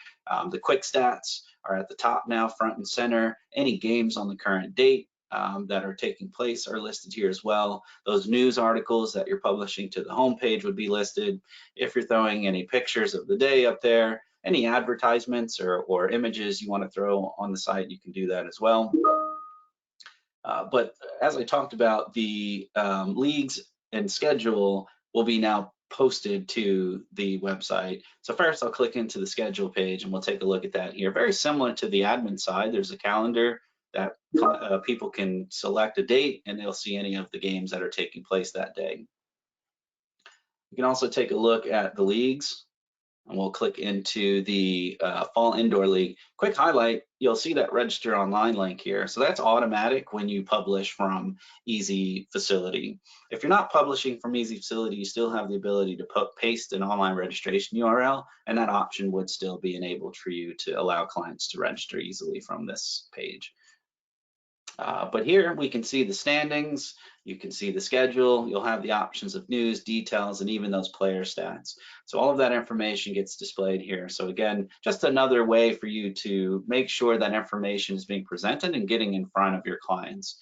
The quick stats are at the top now, front and center. Any games on the current date that are taking place are listed here as well. Those news articles that you're publishing to the homepage would be listed. If you're throwing any pictures of the day up there, any advertisements or images you want to throw on the site, you can do that as well. But as I talked about, the leagues and schedule will be now posted to the website. So first I'll click into the schedule page, and we'll take a look at that here. Very similar to the admin side, there's a calendar that people can select a date, and they'll see any of the games that are taking place that day. You can also take a look at the leagues, and we'll click into the Fall Indoor League. Quick highlight, you'll see that register online link here. So that's automatic when you publish from EZ Facility. If you're not publishing from EZ Facility, you still have the ability to paste an online registration URL, and that option would still be enabled for you to allow clients to register easily from this page. But here we can see the standings, you can see the schedule, you'll have the options of news, details, and even those player stats. So all of that information gets displayed here. So again, just another way for you to make sure that information is being presented and getting in front of your clients.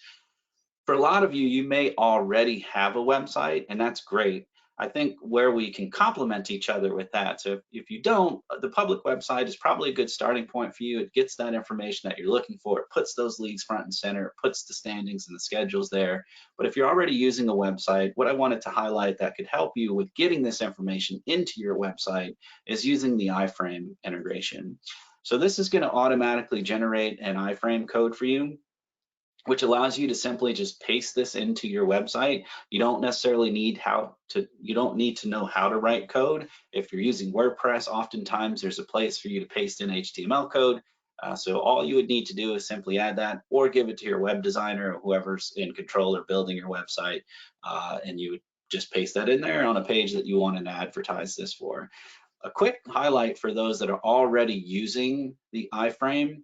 For a lot of you, you may already have a website, and that's great. I think where we can complement each other with that. So if you don't, the public website is probably a good starting point for you. It gets that information that you're looking for. It puts those leagues front and center. It puts the standings and the schedules there. But if you're already using a website, what I wanted to highlight that could help you with getting this information into your website is using the iframe integration. So this is going to automatically generate an iframe code for you, which allows you to simply just paste this into your website. You don't necessarily need to know how to write code. If you're using WordPress, oftentimes there's a place for you to paste in HTML code. So all you would need to do is simply add that, or give it to your web designer or whoever's in control or building your website, and you would just paste that in there on a page that you want to advertise this for. A quick highlight for those that are already using the iframe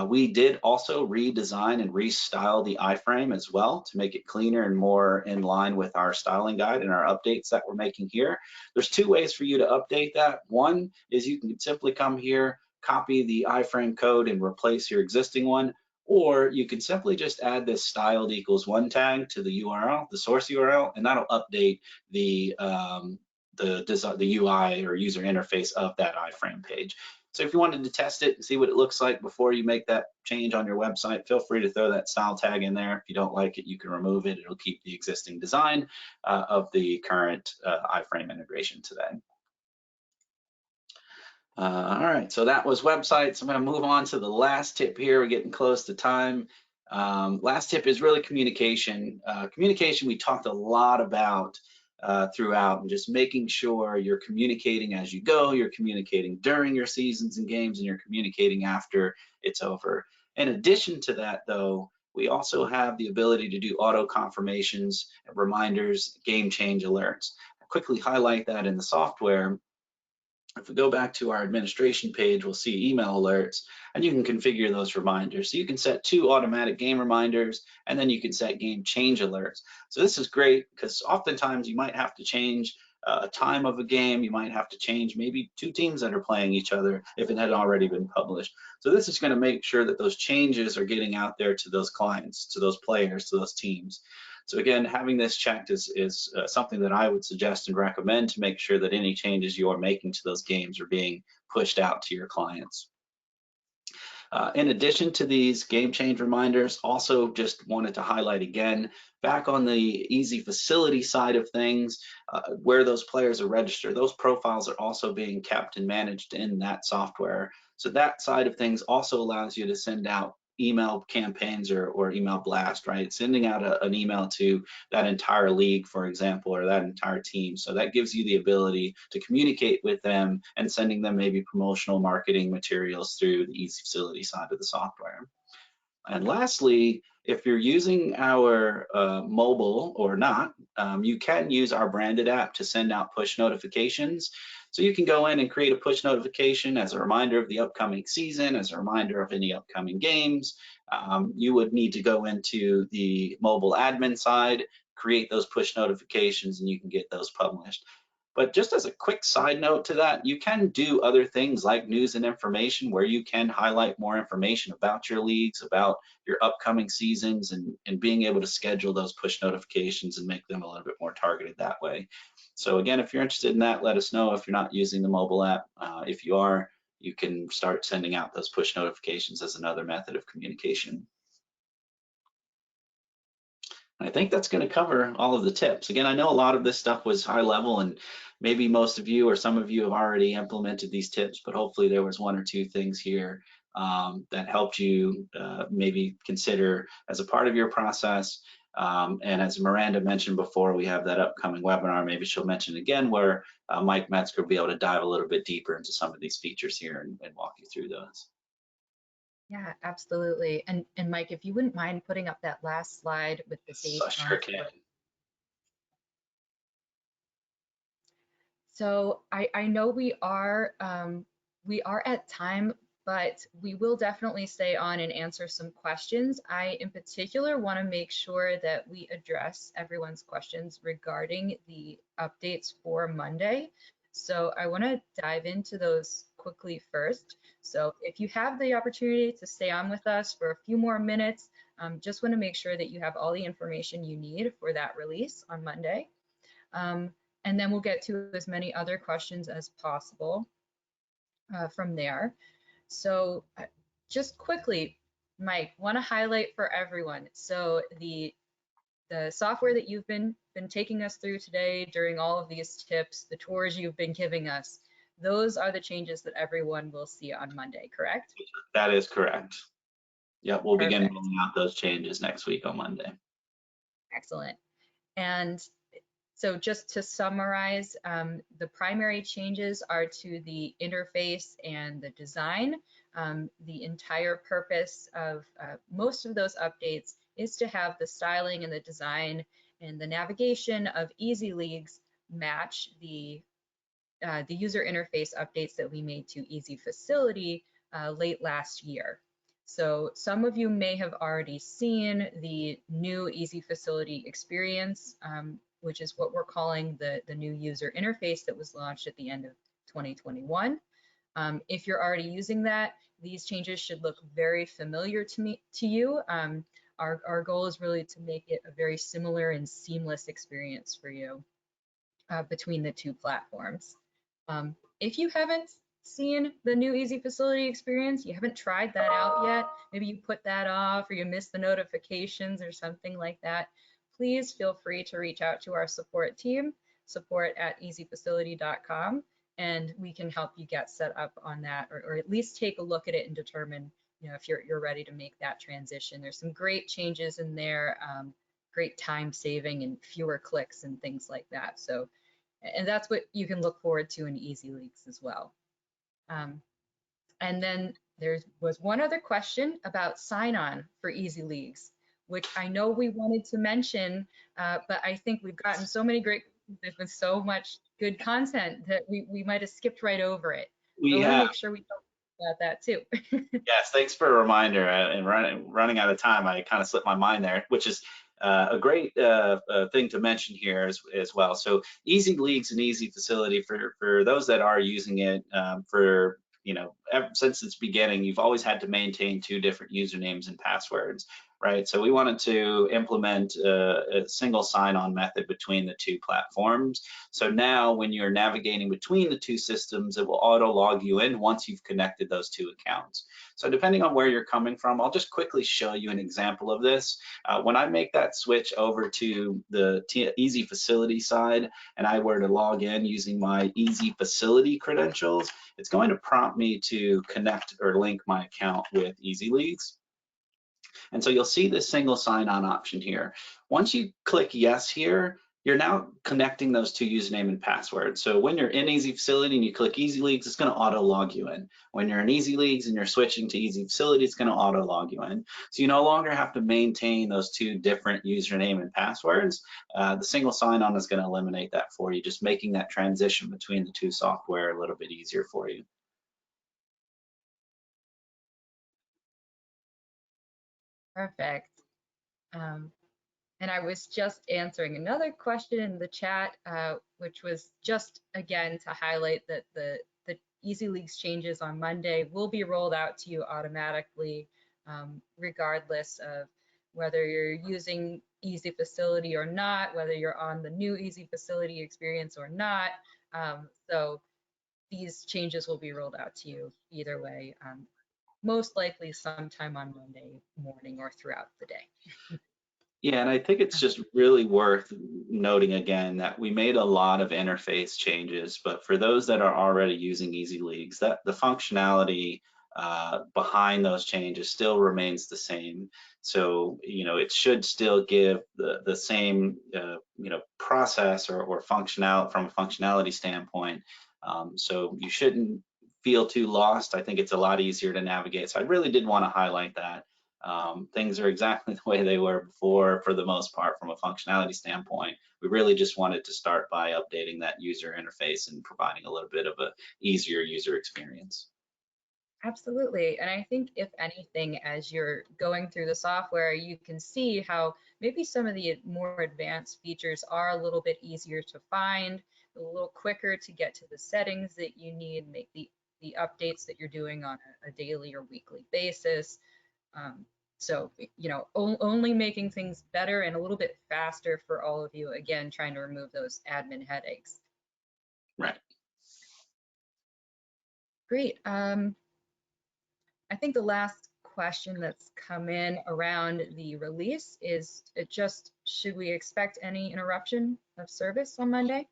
We did also redesign and restyle the iframe as well to make it cleaner and more in line with our styling guide and our updates that we're making here. There's two ways for you to update that. One is you can simply come here, copy the iframe code and replace your existing one, or you can simply just add this styled equals one tag to the URL, the source URL, and that'll update the UI or user interface of that iframe page. So if you wanted to test it and see what it looks like before you make that change on your website, feel free to throw that style tag in there. If you don't like it, you can remove it. It'll keep the existing design of the current iframe integration today. All right, so that was websites. I'm going to move on to the last tip here. We're getting close to time. Last tip is really communication. Communication we talked a lot about throughout, and just making sure you're communicating as you go, you're communicating during your seasons and games, and you're communicating after it's over. In addition to that, though, we also have the ability to do auto confirmations, reminders, game change alerts. I'll quickly highlight that in the software. If we go back to our administration page, we'll see email alerts, and you can configure those reminders. So you can set 2 automatic game reminders, and then you can set game change alerts. So this is great because oftentimes you might have to change a time of a game. You might have to change maybe 2 teams that are playing each other if it had already been published. So this is going to make sure that those changes are getting out there to those clients, to those players, to those teams. So again, having this checked is something that I would suggest and recommend to make sure that any changes you are making to those games are being pushed out to your clients. In addition to these game change reminders, also just wanted to highlight again, back on the Easy Facility side of things, where those players are registered, those profiles are also being kept and managed in that software. So that side of things also allows you to send out email campaigns or email blast, right? Sending out an email to that entire league, for example, or that entire team. So that gives you the ability to communicate with them and sending them maybe promotional marketing materials through the Easy Facility side of the software. And lastly, if you're using our mobile or not, you can use our branded app to send out push notifications. So you can go in and create a push notification as a reminder of the upcoming season, as a reminder of any upcoming games. You would need to go into the mobile admin side, create those push notifications, and you can get those published. But just as a quick side note to that, you can do other things like news and information where you can highlight more information about your leagues, about your upcoming seasons, and being able to schedule those push notifications and make them a little bit more targeted that way. So again, if you're interested in that, let us know if you're not using the mobile app. If you are, you can start sending out those push notifications as another method of communication. I think that's going to cover all of the tips. Again, I know a lot of this stuff was high level, and maybe most of you or some of you have already implemented these tips, but hopefully there was 1 or 2 things here that helped you maybe consider as a part of your process. And as Miranda mentioned before, we have that upcoming webinar. Maybe she'll mention again where Mike Metzger will be able to dive a little bit deeper into some of these features here and walk you through those. Yeah, absolutely. And Mike, if you wouldn't mind putting up that last slide with the date So sure can. So I know we are at time, but we will definitely stay on and answer some questions. I, in particular, want to make sure that we address everyone's questions regarding the updates for Monday. So I want to dive into those quickly first. So if you have the opportunity to stay on with us for a few more minutes, just want to make sure that you have all the information you need for that release on Monday. And then we'll get to as many other questions as possible from there. So just quickly, Mike, want to highlight for everyone. So the software that you've been taking us through today during all of these tips, the tours you've been giving us, those are the changes that everyone will see on Monday, correct? That is correct. Yep, we'll begin Perfect. rolling out those changes next week on Monday. Excellent. And so just to summarize, the primary changes are to the interface and the design. The entire purpose of most of those updates is to have the styling and the design and the navigation of EZLeagues match the user interface updates that we made to Easy Facility late last year. So some of you may have already seen the new Easy Facility experience, which is what we're calling the new user interface that was launched at the end of 2021. If you're already using that, these changes should look very familiar to you. Our goal is really to make it a very similar and seamless experience for you between the two platforms. If you haven't seen the new Easy Facility experience, you haven't tried that out yet, maybe you put that off or you missed the notifications or something like that, please feel free to reach out to our support team, support@easyfacility.com, and we can help you get set up on that, or at least take a look at it and determine, if you're ready to make that transition. There's some great changes in there, great time saving and fewer clicks and things like that. So, and that's what you can look forward to in EZLeagues as well. And then there was one other question about sign-on for EZLeagues, which I know we wanted to mention, but I think we've gotten so many great, there's been so much good content that we might have skipped right over it. We I want to have. make sure we talk about that too. Yes, thanks for a reminder. And running out of time, I kind of slipped my mind there, which is a great thing to mention here as well. So EZLeagues and Easy Facility, for those that are using it, since its beginning, you've always had to maintain two different usernames and passwords, right? So we wanted to implement a single sign-on method between the two platforms. So now when you're navigating between the two systems, it will auto log you in once you've connected those two accounts. So depending on where you're coming from, I'll just quickly show you an example of this. When I make that switch over to the Easy Facility side, and I were to log in using my Easy Facility credentials, it's going to prompt me to connect or link my account with EZLeagues. And so you'll see this single sign-on option here. Once you click yes here, you're now connecting those two username and password. So when you're in Easy Facility and you click EZLeagues, it's going to auto log you in. When you're in EZLeagues and you're switching to Easy Facility, it's going to auto log you in. So you no longer have to maintain those two different username and passwords. The single sign-on is going to eliminate that for you, just making that transition between the two software a little bit easier for you. Perfect. And I was just answering another question in the chat, which was just again to highlight that the EZLeagues changes on Monday will be rolled out to you automatically, regardless of whether you're using Easy Facility or not, whether you're on the new Easy Facility experience or not. So these changes will be rolled out to you either way, most likely sometime on Monday morning or throughout the day. Yeah, and I think it's just really worth noting again that we made a lot of interface changes, but for those that are already using EZLeagues, that the functionality behind those changes still remains the same. So, it should still give the same, process or functional from a functionality standpoint. So you shouldn't feel too lost. I think it's a lot easier to navigate. So I really did want to highlight that. Things are exactly the way they were before for the most part from a functionality standpoint. We really just wanted to start by updating that user interface and providing a little bit of a easier user experience. Absolutely. And I think if anything, as you're going through the software, you can see how maybe some of the more advanced features are a little bit easier to find, a little quicker to get to the settings that you need, make the updates that you're doing on a daily or weekly basis. So, only making things better and a little bit faster for all of you, again, trying to remove those admin headaches. Right. Great. I think the last question that's come in around the release is should we expect any interruption of service on Monday?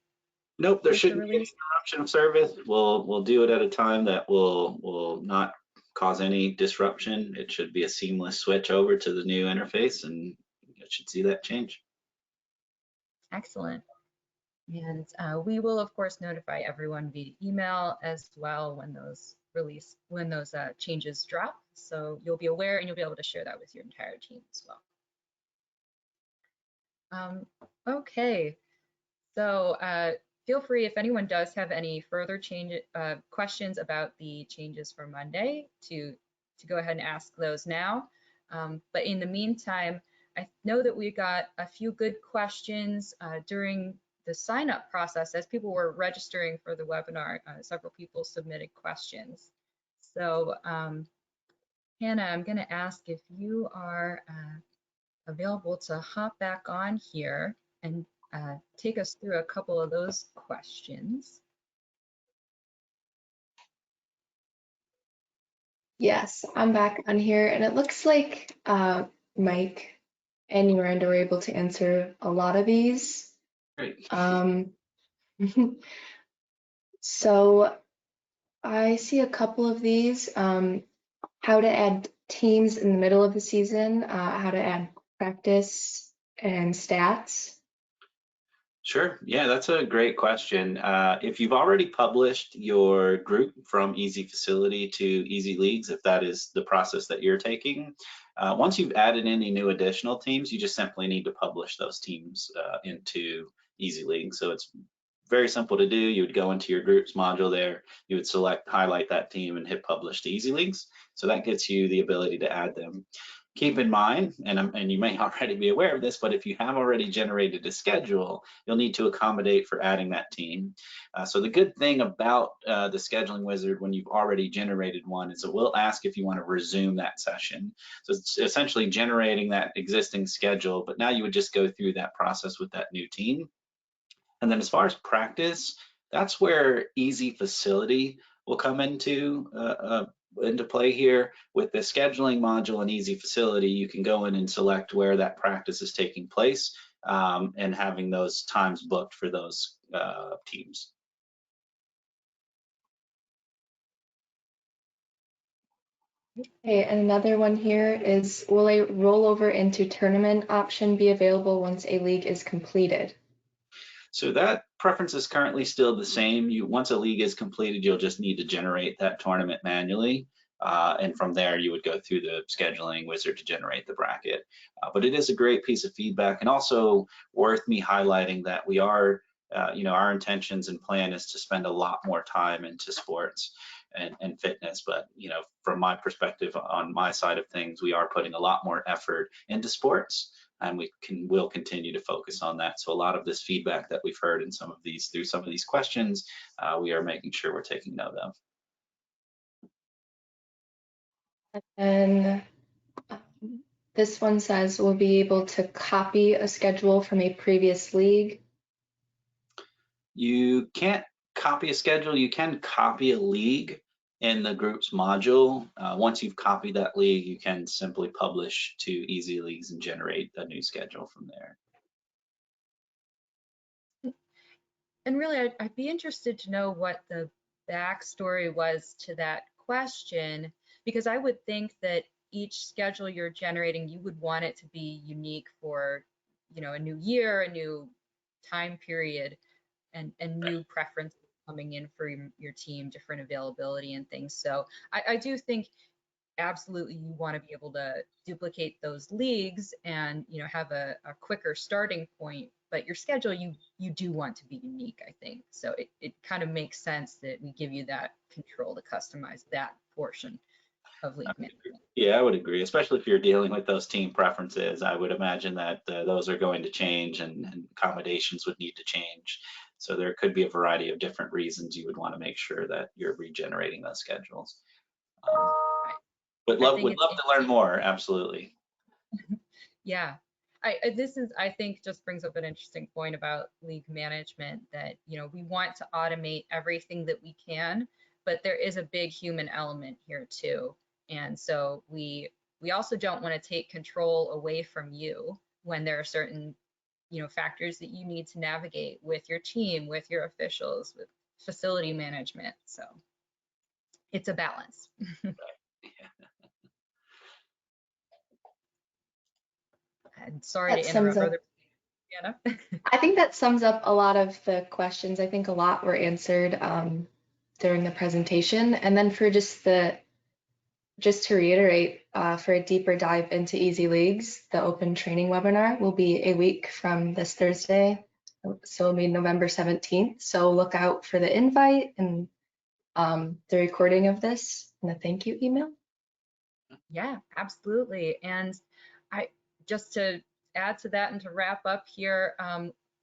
Nope, there shouldn't be any interruption of service. We'll do it at a time that will not cause any disruption. It should be a seamless switch over to the new interface, and you should see that change. Excellent. And we will, of course, notify everyone via email as well when those changes drop. So you'll be aware and you'll be able to share that with your entire team as well. Okay, so feel free if anyone does have any further questions about the changes for Monday to to go ahead and ask those now. But in the meantime, I know that we got a few good questions during the sign-up process. As people were registering for the webinar, several people submitted questions. So Hannah, I'm going to ask if you are available to hop back on here and take us through a couple of those questions. Yes, I'm back on here, and it looks like Mike and Miranda were able to answer a lot of these. Great. So I see a couple of these. How to add teams in the middle of the season, how to add practice and stats. Sure. Yeah, that's a great question. If you've already published your group from Easy Facility to EZLeagues, if that is the process that you're taking, once you've added any new additional teams, you just simply need to publish those teams into EZLeagues. So it's very simple to do. You would go into your groups module there, you would select, highlight that team and hit publish to EZLeagues. So that gets you the ability to add them. Keep in mind, and you may already be aware of this, but if you have already generated a schedule, you'll need to accommodate for adding that team. So the good thing about the scheduling wizard when you've already generated one is it will ask if you want to resume that session. So it's essentially generating that existing schedule, but now you would just go through that process with that new team. And then as far as practice, that's where Easy Facility will come into play here. With the scheduling module in Easy Facility, you can go in and select where that practice is taking place and having those times booked for those teams. Okay, and another one here is, will a rollover into tournament option be available once a league is completed? So that preference is currently still the same. Once a league is completed, you'll just need to generate that tournament manually. And from there, you would go through the scheduling wizard to generate the bracket. But it is a great piece of feedback, and also worth me highlighting that we are, our intentions and plan is to spend a lot more time into sports and fitness. But, from my perspective, on my side of things, we are putting a lot more effort into sports, and will continue to focus on that. So a lot of this feedback that we've heard in through some of these questions, we are making sure we're taking note of. And this one says, we'll be able to copy a schedule from a previous league. You can't copy a schedule. You can copy a league in the groups module. Once you've copied that league, you can simply publish to EZLeagues and generate a new schedule from there. And really, I'd be interested to know what the backstory was to that question, because I would think that each schedule you're generating, you would want it to be unique for, a new year, a new time period, and new preferences coming in for your team, different availability and things. So I do think absolutely you want to be able to duplicate those leagues and have a quicker starting point, but your schedule you do want to be unique, I think. So it kind of makes sense that we give you that control to customize that portion of league management. Yeah, I would agree, especially if you're dealing with those team preferences. I would imagine that those are going to change, and accommodations would need to change. So there could be a variety of different reasons you would want to make sure that you're regenerating those schedules. But would love to learn more, absolutely. Yeah, I think just brings up an interesting point about league management, that we want to automate everything that we can, but there is a big human element here too. And so we also don't want to take control away from you when there are certain factors that you need to navigate with your team, with your officials, with facility management. So it's a balance. And sorry to interrupt, Brother Anna. I think that sums up a lot of the questions. I think a lot were answered during the presentation. And then for just to reiterate, for a deeper dive into EZLeagues, the open training webinar will be a week from this Thursday. So it'll be November 17th. So look out for the invite and the recording of this and the thank you email. Yeah, absolutely. And I just to add to that and to wrap up here,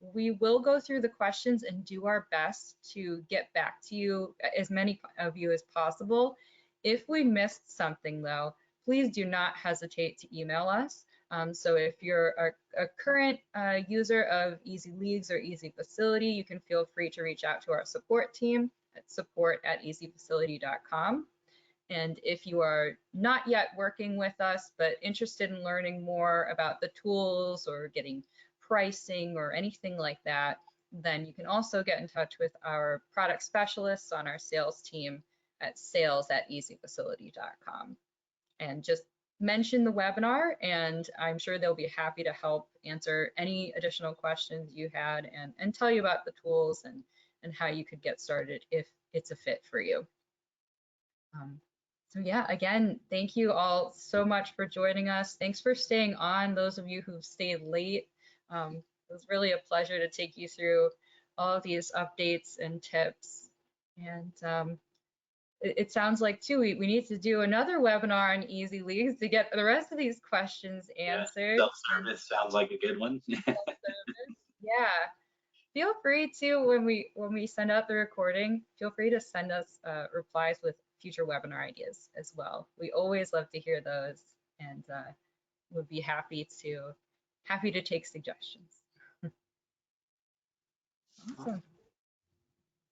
we will go through the questions and do our best to get back to you, as many of you as possible. If we missed something though, please do not hesitate to email us. So if you're a current user of EZLeagues or EZFacility, you can feel free to reach out to our support team at support@ezfacility.com. And if you are not yet working with us, but interested in learning more about the tools or getting pricing or anything like that, then you can also get in touch with our product specialists on our sales team at sales@ezfacility.com. And just mention the webinar, and I'm sure they'll be happy to help answer any additional questions you had and tell you about the tools and how you could get started if it's a fit for you. So yeah, again, thank you all so much for joining us. Thanks for staying on, those of you who've stayed late. It was really a pleasure to take you through all of these updates and tips. And it sounds like too, we need to do another webinar on EZLeagues to get the rest of these questions answered. Self-service sounds like a good one. Yeah. Feel free to, when we send out the recording, feel free to send us replies with future webinar ideas as well. We always love to hear those, and would be happy to take suggestions. Awesome.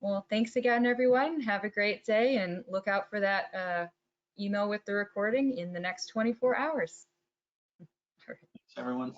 Well, thanks again, everyone. Have a great day, and look out for that email with the recording in the next 24 hours. Thanks, everyone.